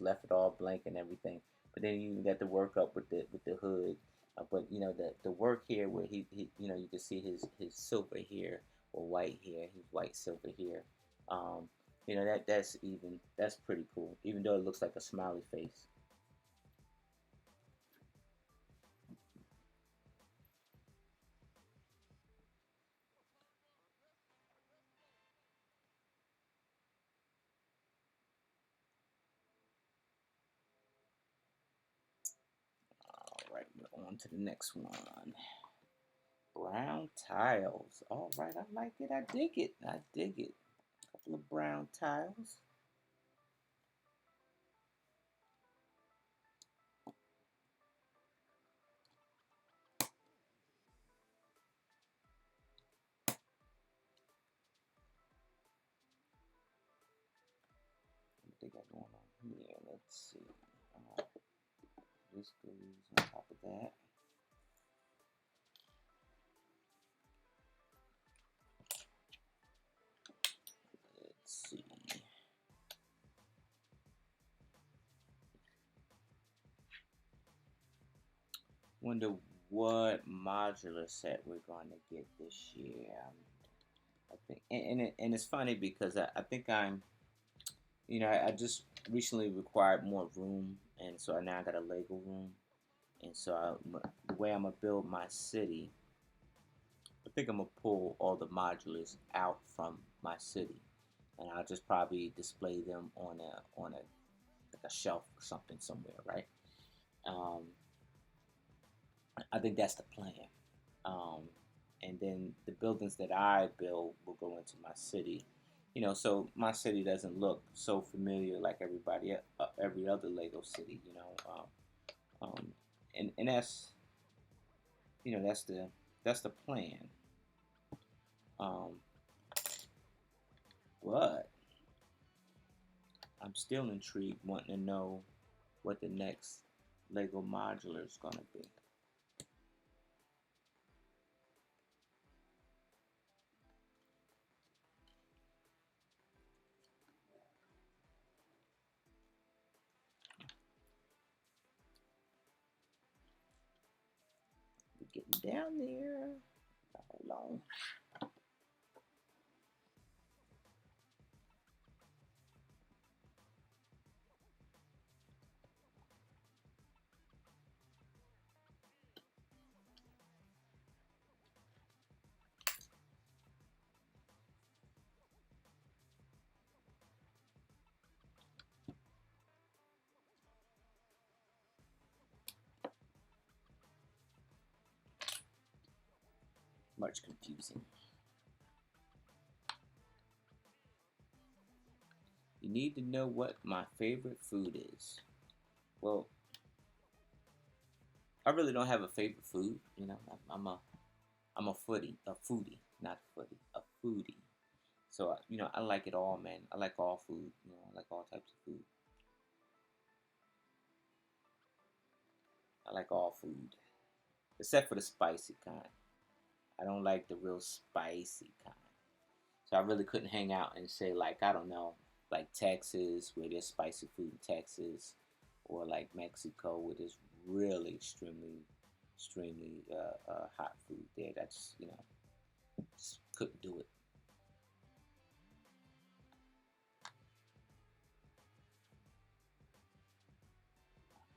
left it all blank and everything. But then you got to work up with the hood. But the work here where he you can see his silver hair or white hair, his white silver hair. Um, that's pretty cool. Even though it looks like a smiley face. All right, we're on to the next one. Brown tiles. All right, I like it. I dig it. I dig it. A couple of brown tiles. What they got going on here? Let's see. Uh, this goes on top of that. Let's see. Wonder what modular set we're going to get this year. I think, and it's funny because I think I just recently required more room and so now I got a Lego room. And so the way I'm gonna build my city, I think I'm gonna pull all the modulars out from my city, and I'll just probably display them on a like a shelf or something somewhere, right? Um, I think that's the plan. Um, and then the buildings that I build will go into my city. So my city doesn't look so familiar like every other Lego city. Um, and that's the plan. Um, but I'm still intrigued, wanting to know what the next Lego modular is gonna be. We're getting down there. Hold on. Much confusing. You need to know what my favorite food is. Well, I really don't have a favorite food. I'm a foodie, not footy, a foodie. So I like it all, man. I like all food. I like all types of food. I like all food, except for the spicy kind. I don't like the real spicy kind. So I really couldn't hang out and say, like, I don't know, like Texas where there's spicy food in Texas, or like Mexico where there's really extremely hot food there. That's just couldn't do it.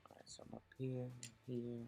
All right, so I'm up here. There we go.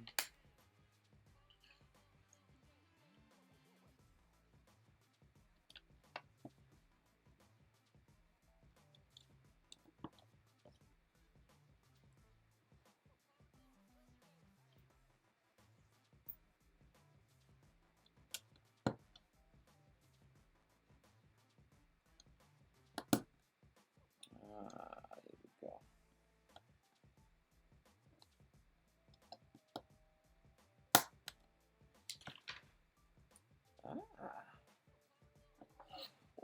Ah,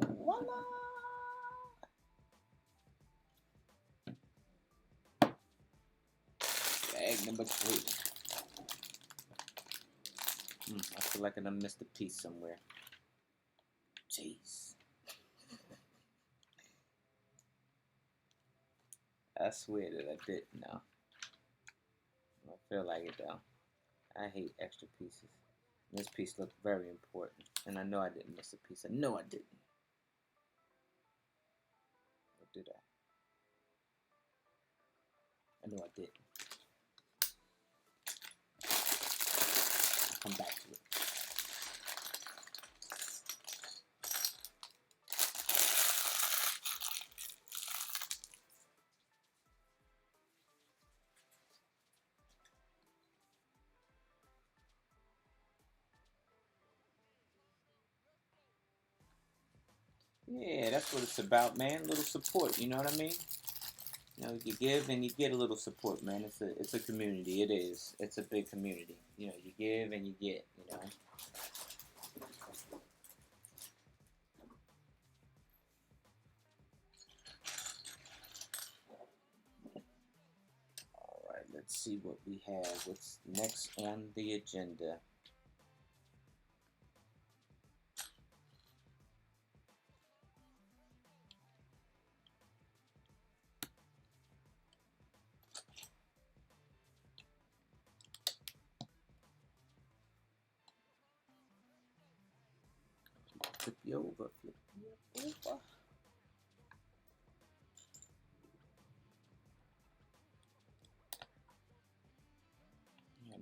voila! Bag number 3. I feel like I done missed a piece somewhere. Jeez. I swear that I didn't know. I feel like it though. I hate extra pieces. This piece looked very important. And I know I didn't miss a piece. I know I didn't. Or did I? I know I didn't. I'll come back to it. Yeah, that's what it's about, man. A little support, you know what I mean? You give and you get a little support, man. It's a community. It is. It's a big community. You give and you get. All right, let's see what we have. What's next on the agenda? Flip you over. Flip you over.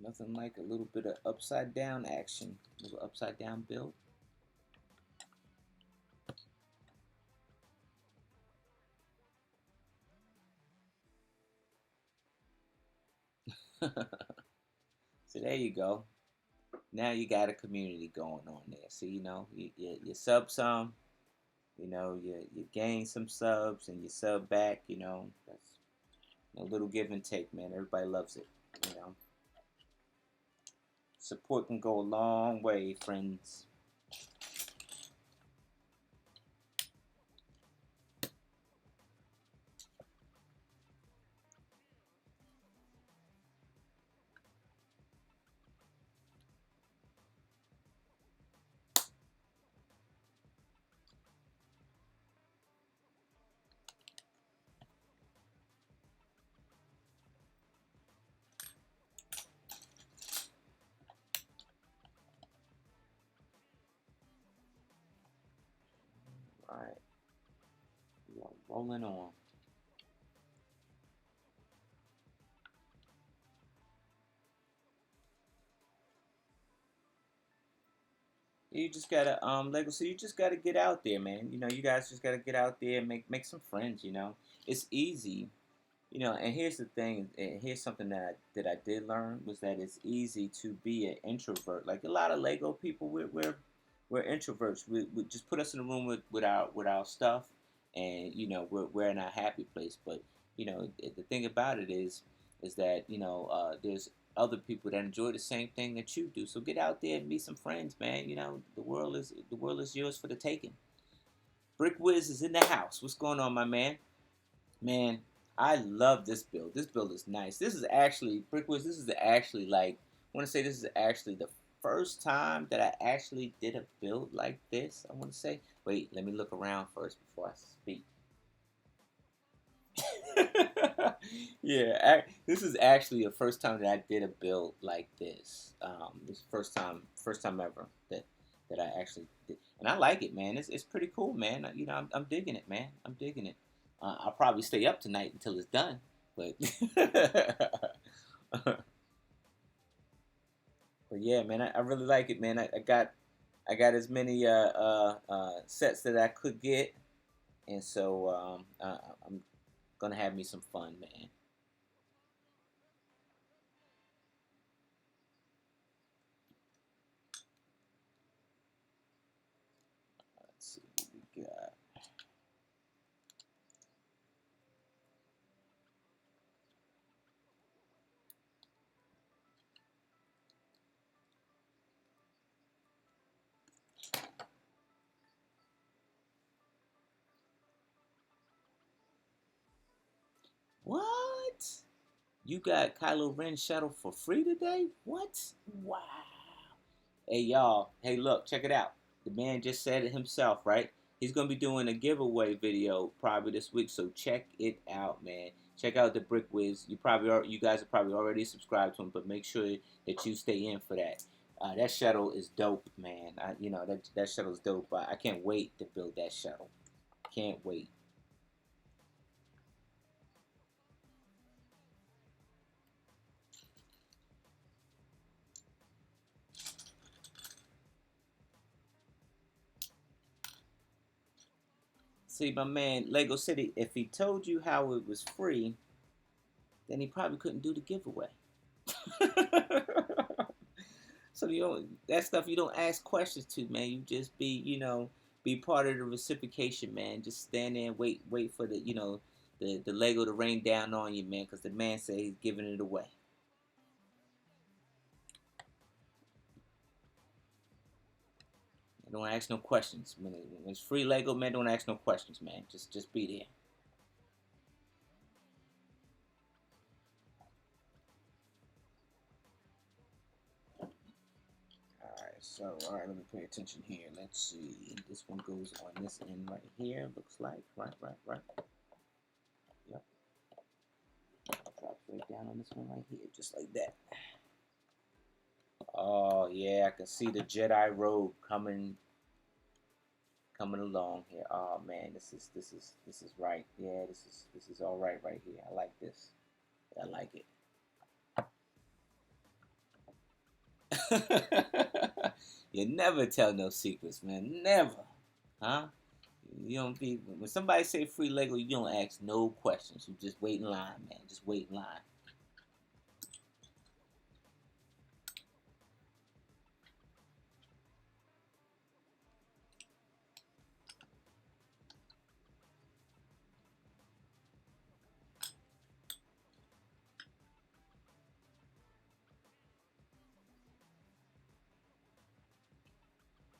Nothing like a little bit of upside down action, a little upside down build. So there you go. Now you got a community going on there. So you sub some, you gain some subs and you sub back. That's a little give and take, man. Everybody loves it. You know, support can go a long way, friends. All right, we are rolling on. You just gotta Lego. So you just gotta get out there, man. You guys just gotta get out there and make some friends. It's easy. And here's the thing. And here's something that I did learn was that it's easy to be an introvert. Like a lot of Lego people, we're introverts. We just put us in a room with our stuff, and we're in our happy place. But the thing about it is that there's other people that enjoy the same thing that you do. So get out there and meet some friends, man. The world is yours for the taking. Brick Wiz is in the house. What's going on, my man? Man, I love this build. This build is nice. This is actually Brick Wiz. This is actually like I want to say this is actually the first time that I actually did a build like this. I want to say. Wait, let me look around first before I speak. Yeah, this is actually the first time that I did a build like this. This first time ever that I actually did, and I like it, man. It's pretty cool, man. I'm digging it, man. I'm digging it. I'll probably stay up tonight until it's done, but but yeah, man, I really like it, man. I got as many sets that I could get, and so I'm gonna have me some fun, man. Let's see what we got. What? You got Kylo Ren shuttle for free today? What? Wow. Hey y'all. Hey look, check it out. The man just said it himself, right? He's gonna be doing a giveaway video probably this week, so check it out, man. Check out the Brick Wiz. You guys are probably already subscribed to him, but make sure that you stay in for that. That shuttle is dope, man. That shuttle is dope. I can't wait to build that shuttle. Can't wait. See, my man, Lego City, if he told you how it was free, then he probably couldn't do the giveaway. So that stuff you don't ask questions to, man. You just be part of the reciprocation, man. Just stand there and wait for the Lego to rain down on you, man, because the man said he's giving it away. Don't ask no questions. When it's free Lego, man, don't ask no questions, man. Just be there. All right, let me pay attention here. Let's see. This one goes on this end right here. Looks like right. Yep. Drops right down on this one right here, just like that. Oh yeah, I can see the Jedi robe coming along here. Oh man, this is right. Yeah, this is all right here. I like this. I like it. You never tell no secrets, man. Never. Huh? You don't be when somebody say free Lego, you don't ask no questions. You just wait in line, man. Just wait in line.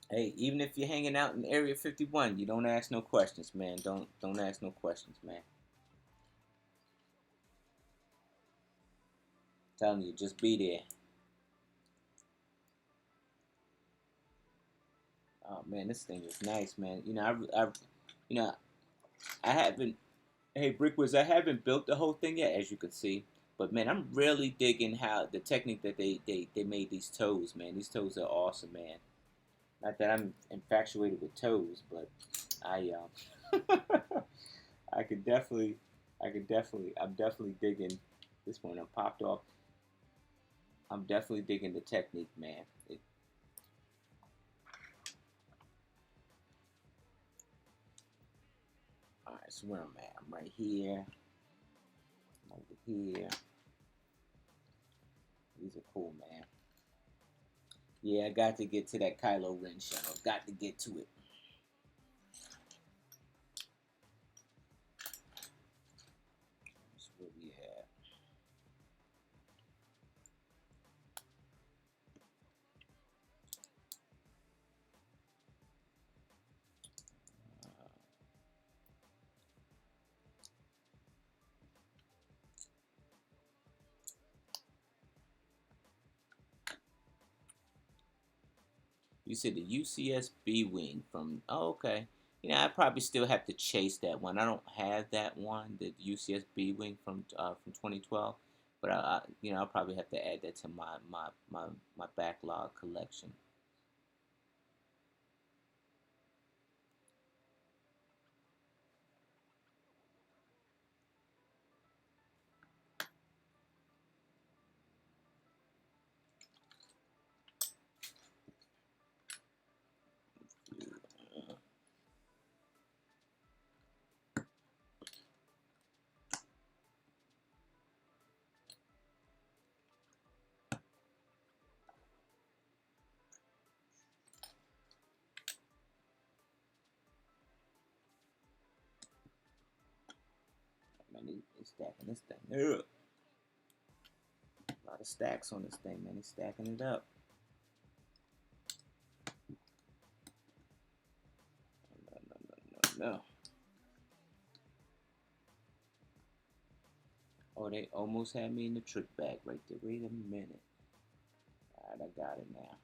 Hey, even if you're hanging out in Area 51, you don't ask no questions, man. Don't ask no questions, man. I'm telling you, just be there. Oh man, this thing is nice, man. You know, I haven't. Hey, Brickwiz, I haven't built the whole thing yet, as you can see. But man, I'm really digging how the technique that they made these toes, man. These toes are awesome, man. Not that I'm infatuated with toes, but I I could definitely, I'm definitely digging this one. I'm popped off. I'm definitely digging the technique, man. All right, so where I'm at, I'm right here. I'm over here. These are cool, man. Yeah, I got to get to that Kylo Ren channel. Got to get to it. That's where we at. You said the UCS B wing from. Oh, okay. I probably still have to chase that one. I don't have that one, the UCS B wing from 2012, but I'll probably have to add that to my backlog collection. Man, he's stacking this thing. Ugh. A lot of stacks on this thing, man. He's stacking it up. No, no, no, no, no. Oh, they almost had me in the trick bag right there. Wait a minute. All right, I got it now.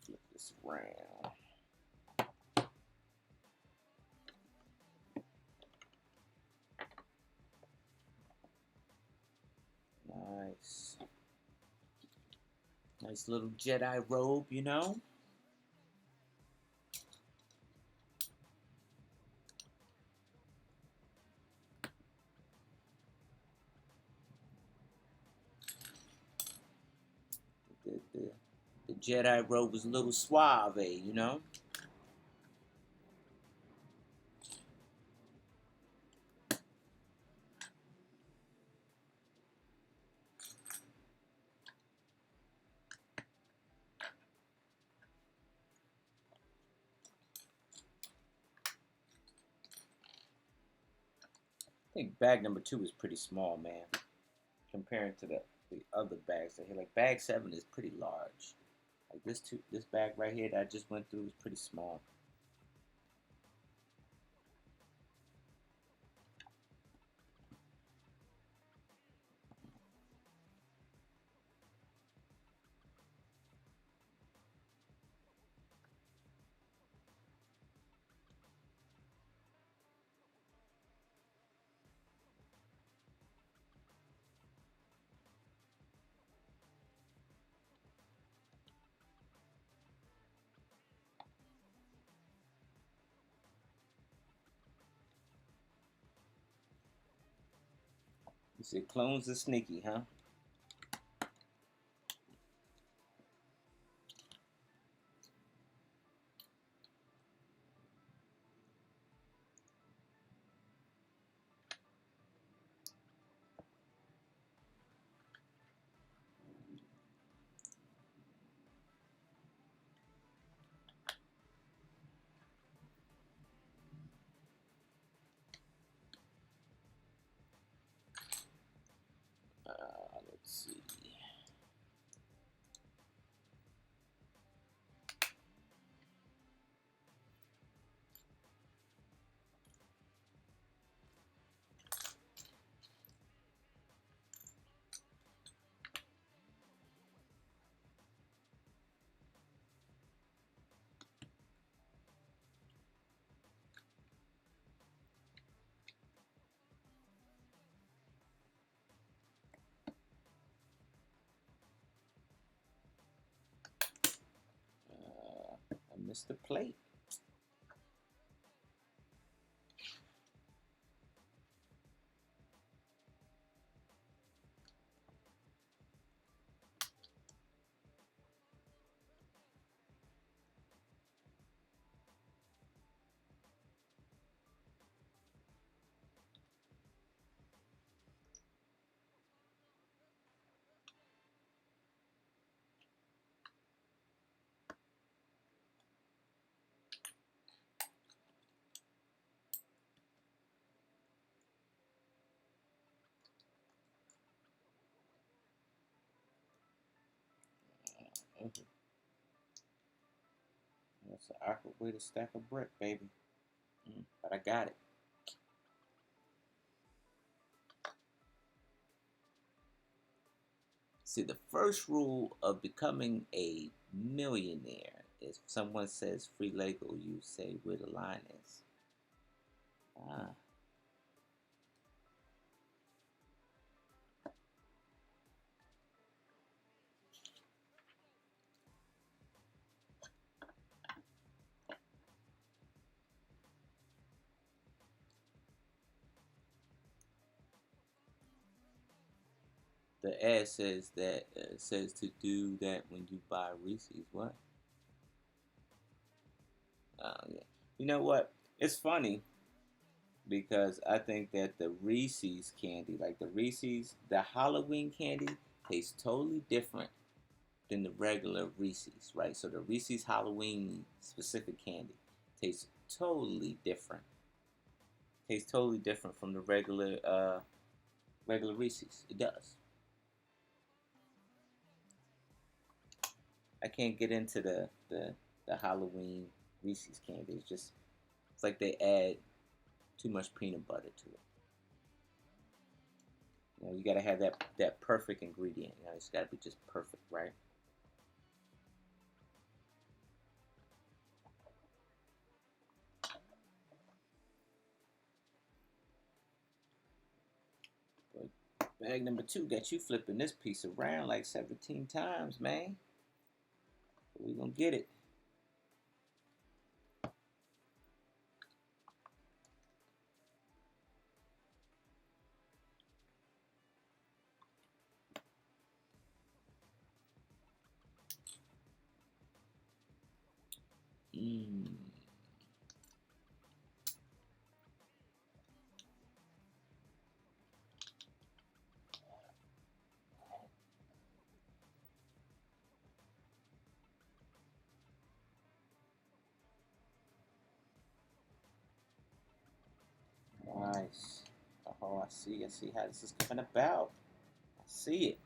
Flip this around. Nice. Nice little Jedi robe, you know? The Jedi robe was a little suave, you know? I think bag number 2 is pretty small, man. Comparing to the other bags that here. Like bag 7 is pretty large. Like this bag right here that I just went through is pretty small. You said clones are sneaky, huh? Let's see. I missed the plate. Okay. That's an awkward way to stack a brick, baby. But I got it. See, the first rule of becoming a millionaire is if someone says free Lego, you say where the line is. Ah. The ad says that says to do that when you buy Reese's. What? Yeah. You know what? It's funny because I think that the Reese's candy, like the Reese's, the Halloween candy, tastes totally different than the regular Reese's, right? So the Reese's Halloween specific candy tastes totally different. Tastes totally different from the regular Reese's. It does. I can't get into the Halloween Reese's candy. It's like they add too much peanut butter to it. You gotta have that perfect ingredient. It's gotta be just perfect, right? But bag number two got you flipping this piece around like 17 times, man. But we gonna get it. Mmm. Nice. Oh, I see. I see how this is coming about. I see it.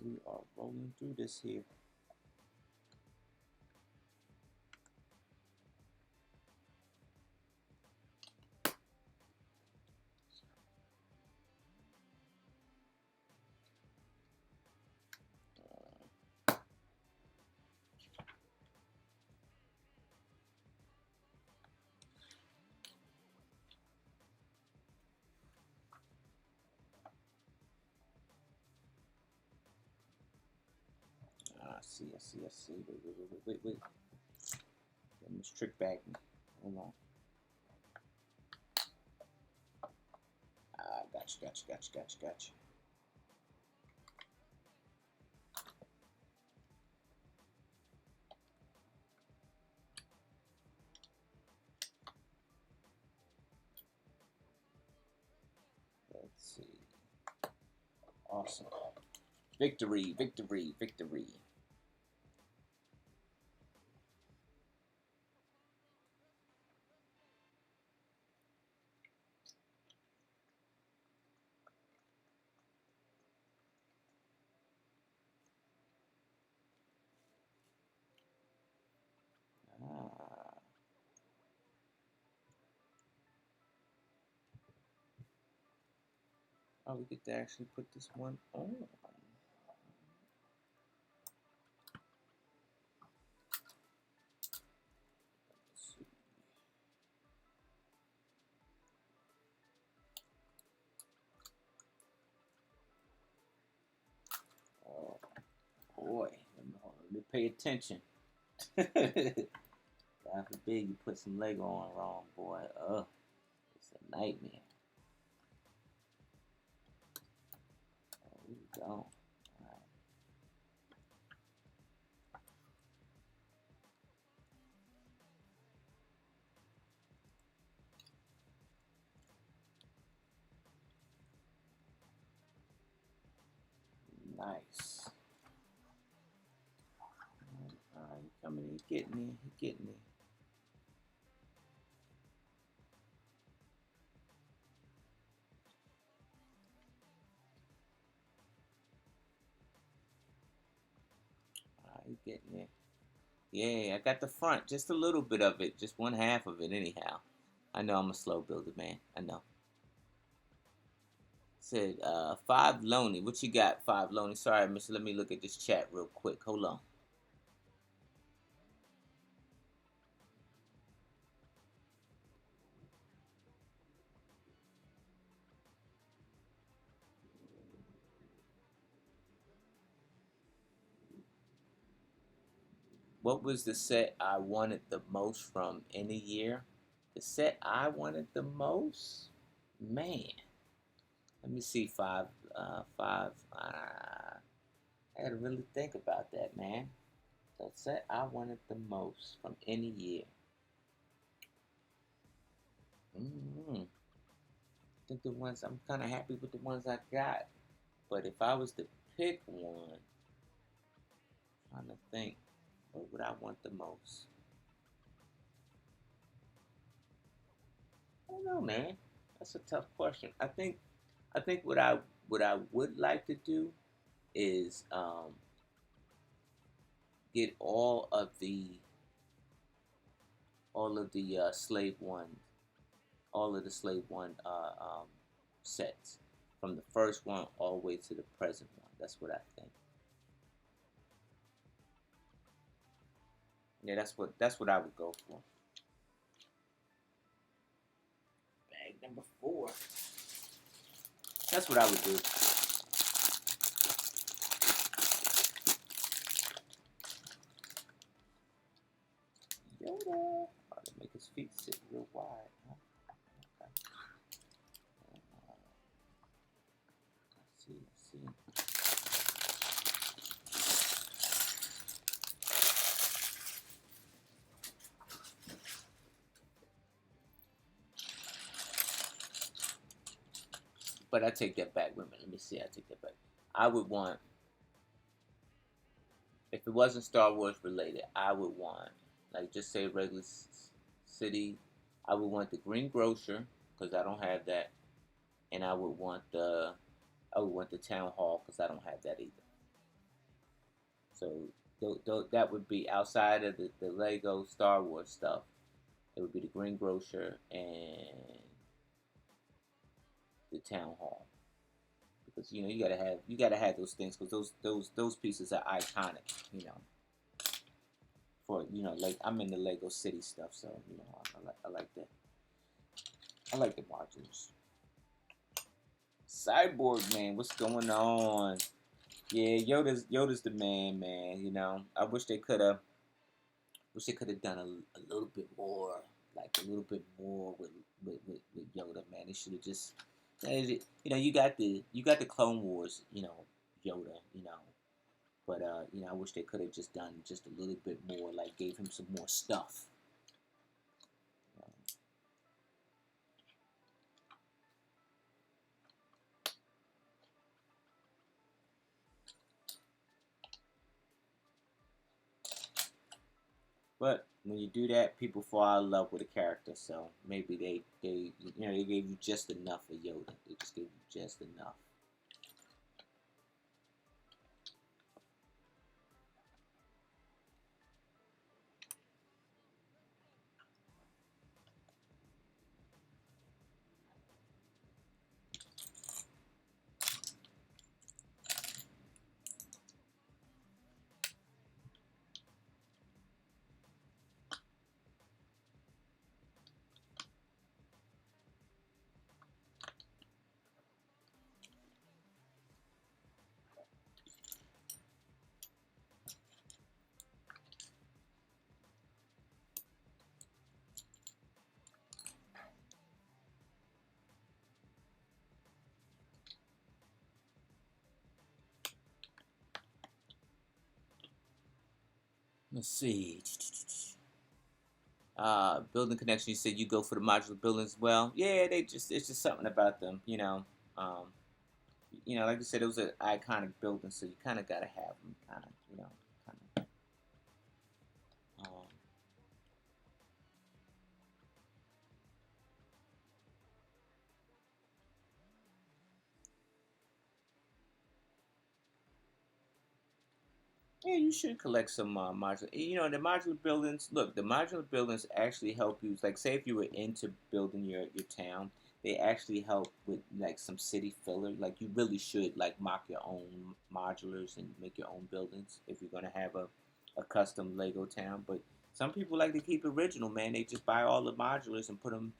We are rolling through this here. I see. Wait. Let me trick back. Hold on. Gotcha. Let's see. Awesome. Victory. Ah. Oh, we get to actually put this one on. Let's see. Oh boy, let me pay attention. God forbid you put some Lego on wrong, boy. It's a nightmare. There we go. Nice. Alright, coming in, he getting me. Alright, he getting me. Yeah, I got the front, just a little bit of it, just one half of it anyhow. I know I'm a slow builder, man. I know. Said, 5 Loney. What you got, 5 Loney? Sorry, mister. Let me look at this chat real quick. Hold on. What was the set I wanted the most from any year? The set I wanted the most? Man. Let me see, five. I gotta really think about that, man. The set I wanted the most from any year. I think the ones I'm kind of happy with the ones I got. But if I was to pick one, I'm trying to think, what would I want the most? I don't know, man. That's a tough question. I think what I would like to do is get all of the slave one, all of the slave one sets from the first one all the way to the present one. That's what I think. Yeah, that's what I would go for. Bag number 4. That's what I would do. Yoda. Oh, to make his feet sit real wide. Huh? Okay. Let's see. But I take that back. Wait a minute. Let me see. I take that back. I would want, if it wasn't Star Wars related, I would want, like, just say regular city. I would want the Green Grocer because I don't have that, and I would want the Town Hall because I don't have that either. So that would be outside of the Lego Star Wars stuff. It would be the Green Grocer and the Town Hall because you gotta have those things because those pieces are iconic. For like I'm in the Lego City stuff, so I like that. I like the margins. Cyborg man, what's going on? Yeah, Yoda's the man, man. You know, I wish they could have done a little bit more, like a little bit more with Yoda, man. They should have just, you got the Clone Wars, Yoda, but I wish they could have just done just a little bit more, like gave him some more stuff. But when you do that, people fall in love with a character. So maybe they gave you just enough of Yoda. They just gave you just enough. Let's see. Building connection. You said you go for the modular buildings as well. Yeah, it's just something about them. Um, like you said, it was an iconic building, so you kind of gotta have them, kind of, kind of. Um, Yeah, you should collect some modular. The modular buildings. Look, the modular buildings actually help you. Like, say if you were into building your town, they actually help with like some city filler. Like, you really should like mock your own modulars and make your own buildings if you're gonna have a custom Lego town. But some people like to keep it original, man. They just buy all the modulars and put them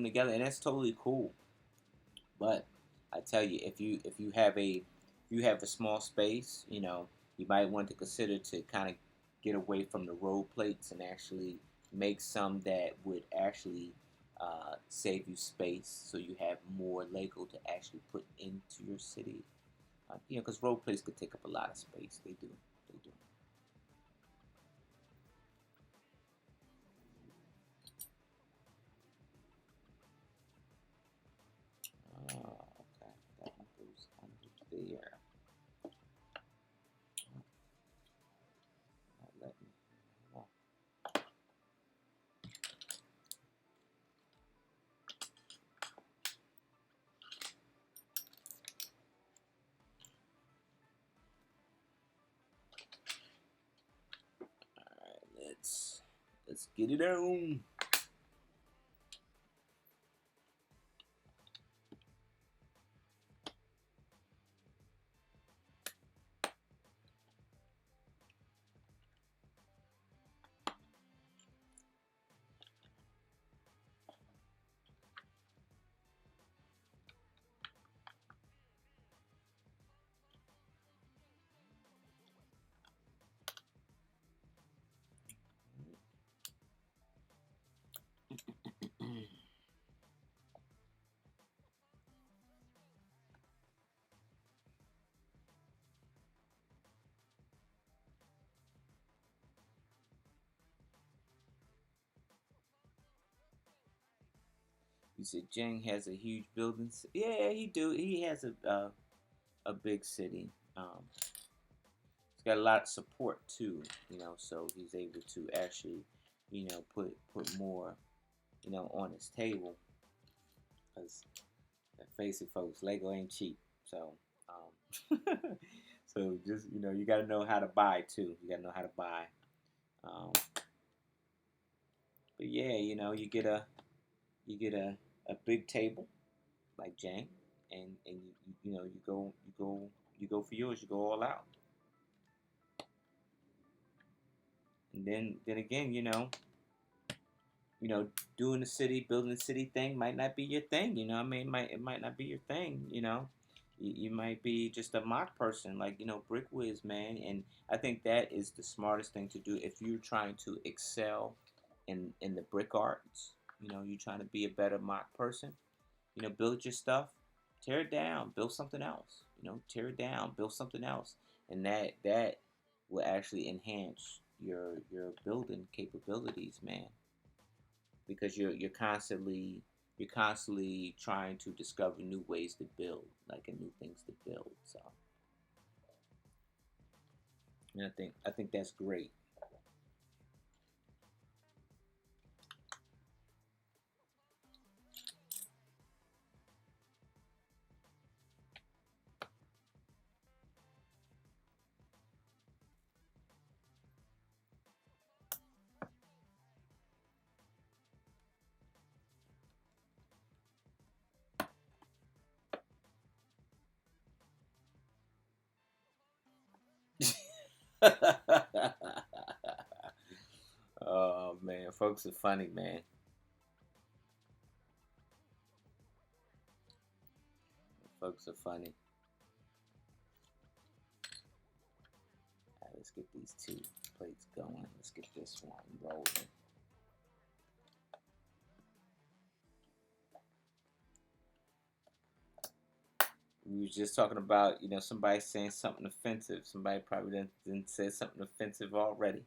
together, and that's totally cool. But I tell you, if you have a small space, you might want to consider to kind of get away from the road plates and actually make some that would actually save you space, so you have more Lego to actually put into your city. Because road plates could take up a lot of space. They do. They do. Okay. That one goes under there. Let me. All right. Let's get it on. You said Jang has a huge building. Yeah, he do. He has a big city. He's got a lot of support too. So he's able to actually, put more, on his table. Cause face it, folks, Lego ain't cheap. So, so just you got to know how to buy too. You got to know how to buy. Um, but yeah, you get a big table like Jang, and you go for yours. You go all out. And then again, you know, doing the city, building the city thing might not be your thing. I mean, it might not be your thing. You might be just a mock person, like Brick Wiz, man. And I think that is the smartest thing to do if you're trying to excel in the brick arts. You're trying to be a better mock person. Build your stuff, tear it down, build something else. Tear it down, build something else, and that will actually enhance your building capabilities, man. Because you're constantly trying to discover new ways to build, like and new things to build. So, and I think that's great. Oh man, folks are funny, man. Folks are funny. All right, let's get these two plates going. Let's get this one rolling. We were just talking about, somebody saying something offensive. Somebody probably didn't say something offensive already.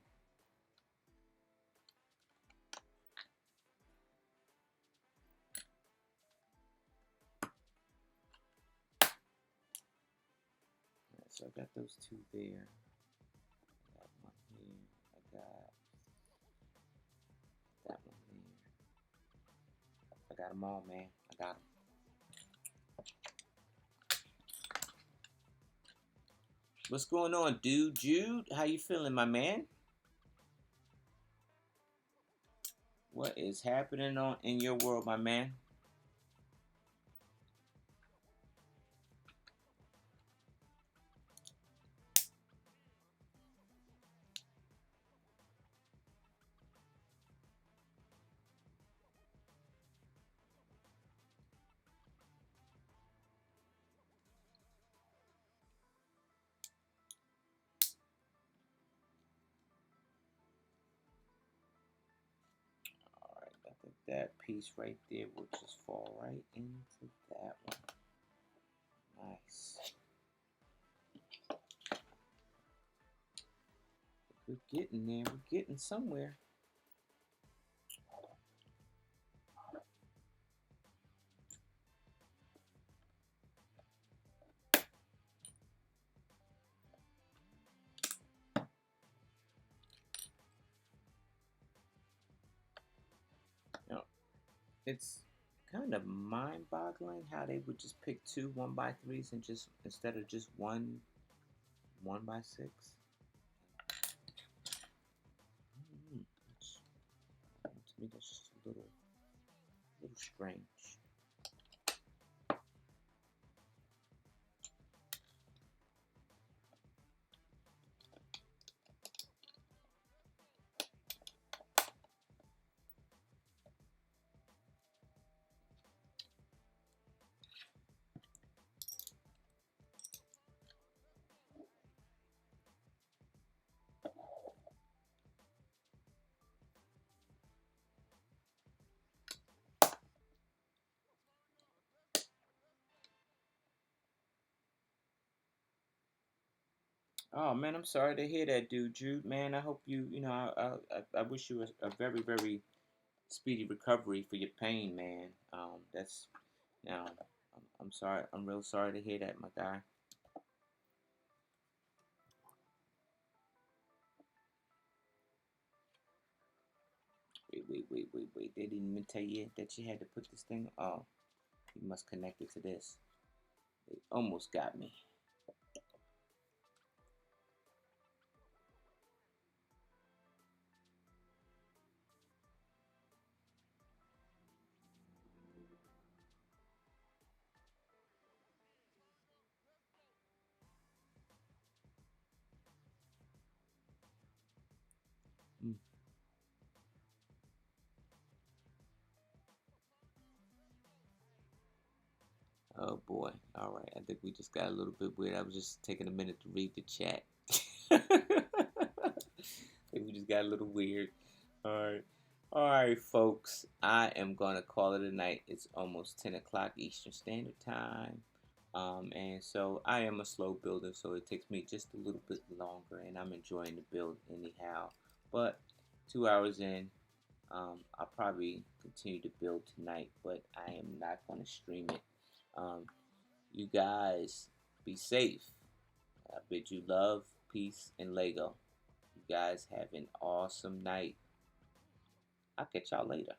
All right, so I got those two there. I got one here. I got that one there. I got them all, man. I got them. What's going on, dude? Jude, how you feeling, my man? What is happening on in your world, my man? All right, I think that piece right there will just fall right into that one. Nice. We're getting there. We're getting somewhere. You know, it's kind of mind-boggling how they would just pick two 1x3s and just instead of just one 1x6. Mm, to me, that's just a little strange. Oh man, I'm sorry to hear that, dude. Jude, man, I hope I wish you a very, very speedy recovery for your pain, man. That's now. I'm sorry. I'm real sorry to hear that, my guy. Wait. They didn't even tell you that you had to put this thing. Oh, you must connect it to this. They almost got me. Mm. Oh boy. All right. I think we just got a little bit weird. I was just taking a minute to read the chat. I think we just got a little weird. All right. All right, folks. I am going to call it a night. It's almost 10 o'clock Eastern Standard Time. And so I am a slow builder, so it takes me just a little bit longer, and I'm enjoying the build anyhow. But 2 hours in, I'll probably continue to build tonight, but I am not going to stream it. Um, you guys be safe. I bid you love, peace, and Lego. You guys have an awesome night. I'll catch y'all later.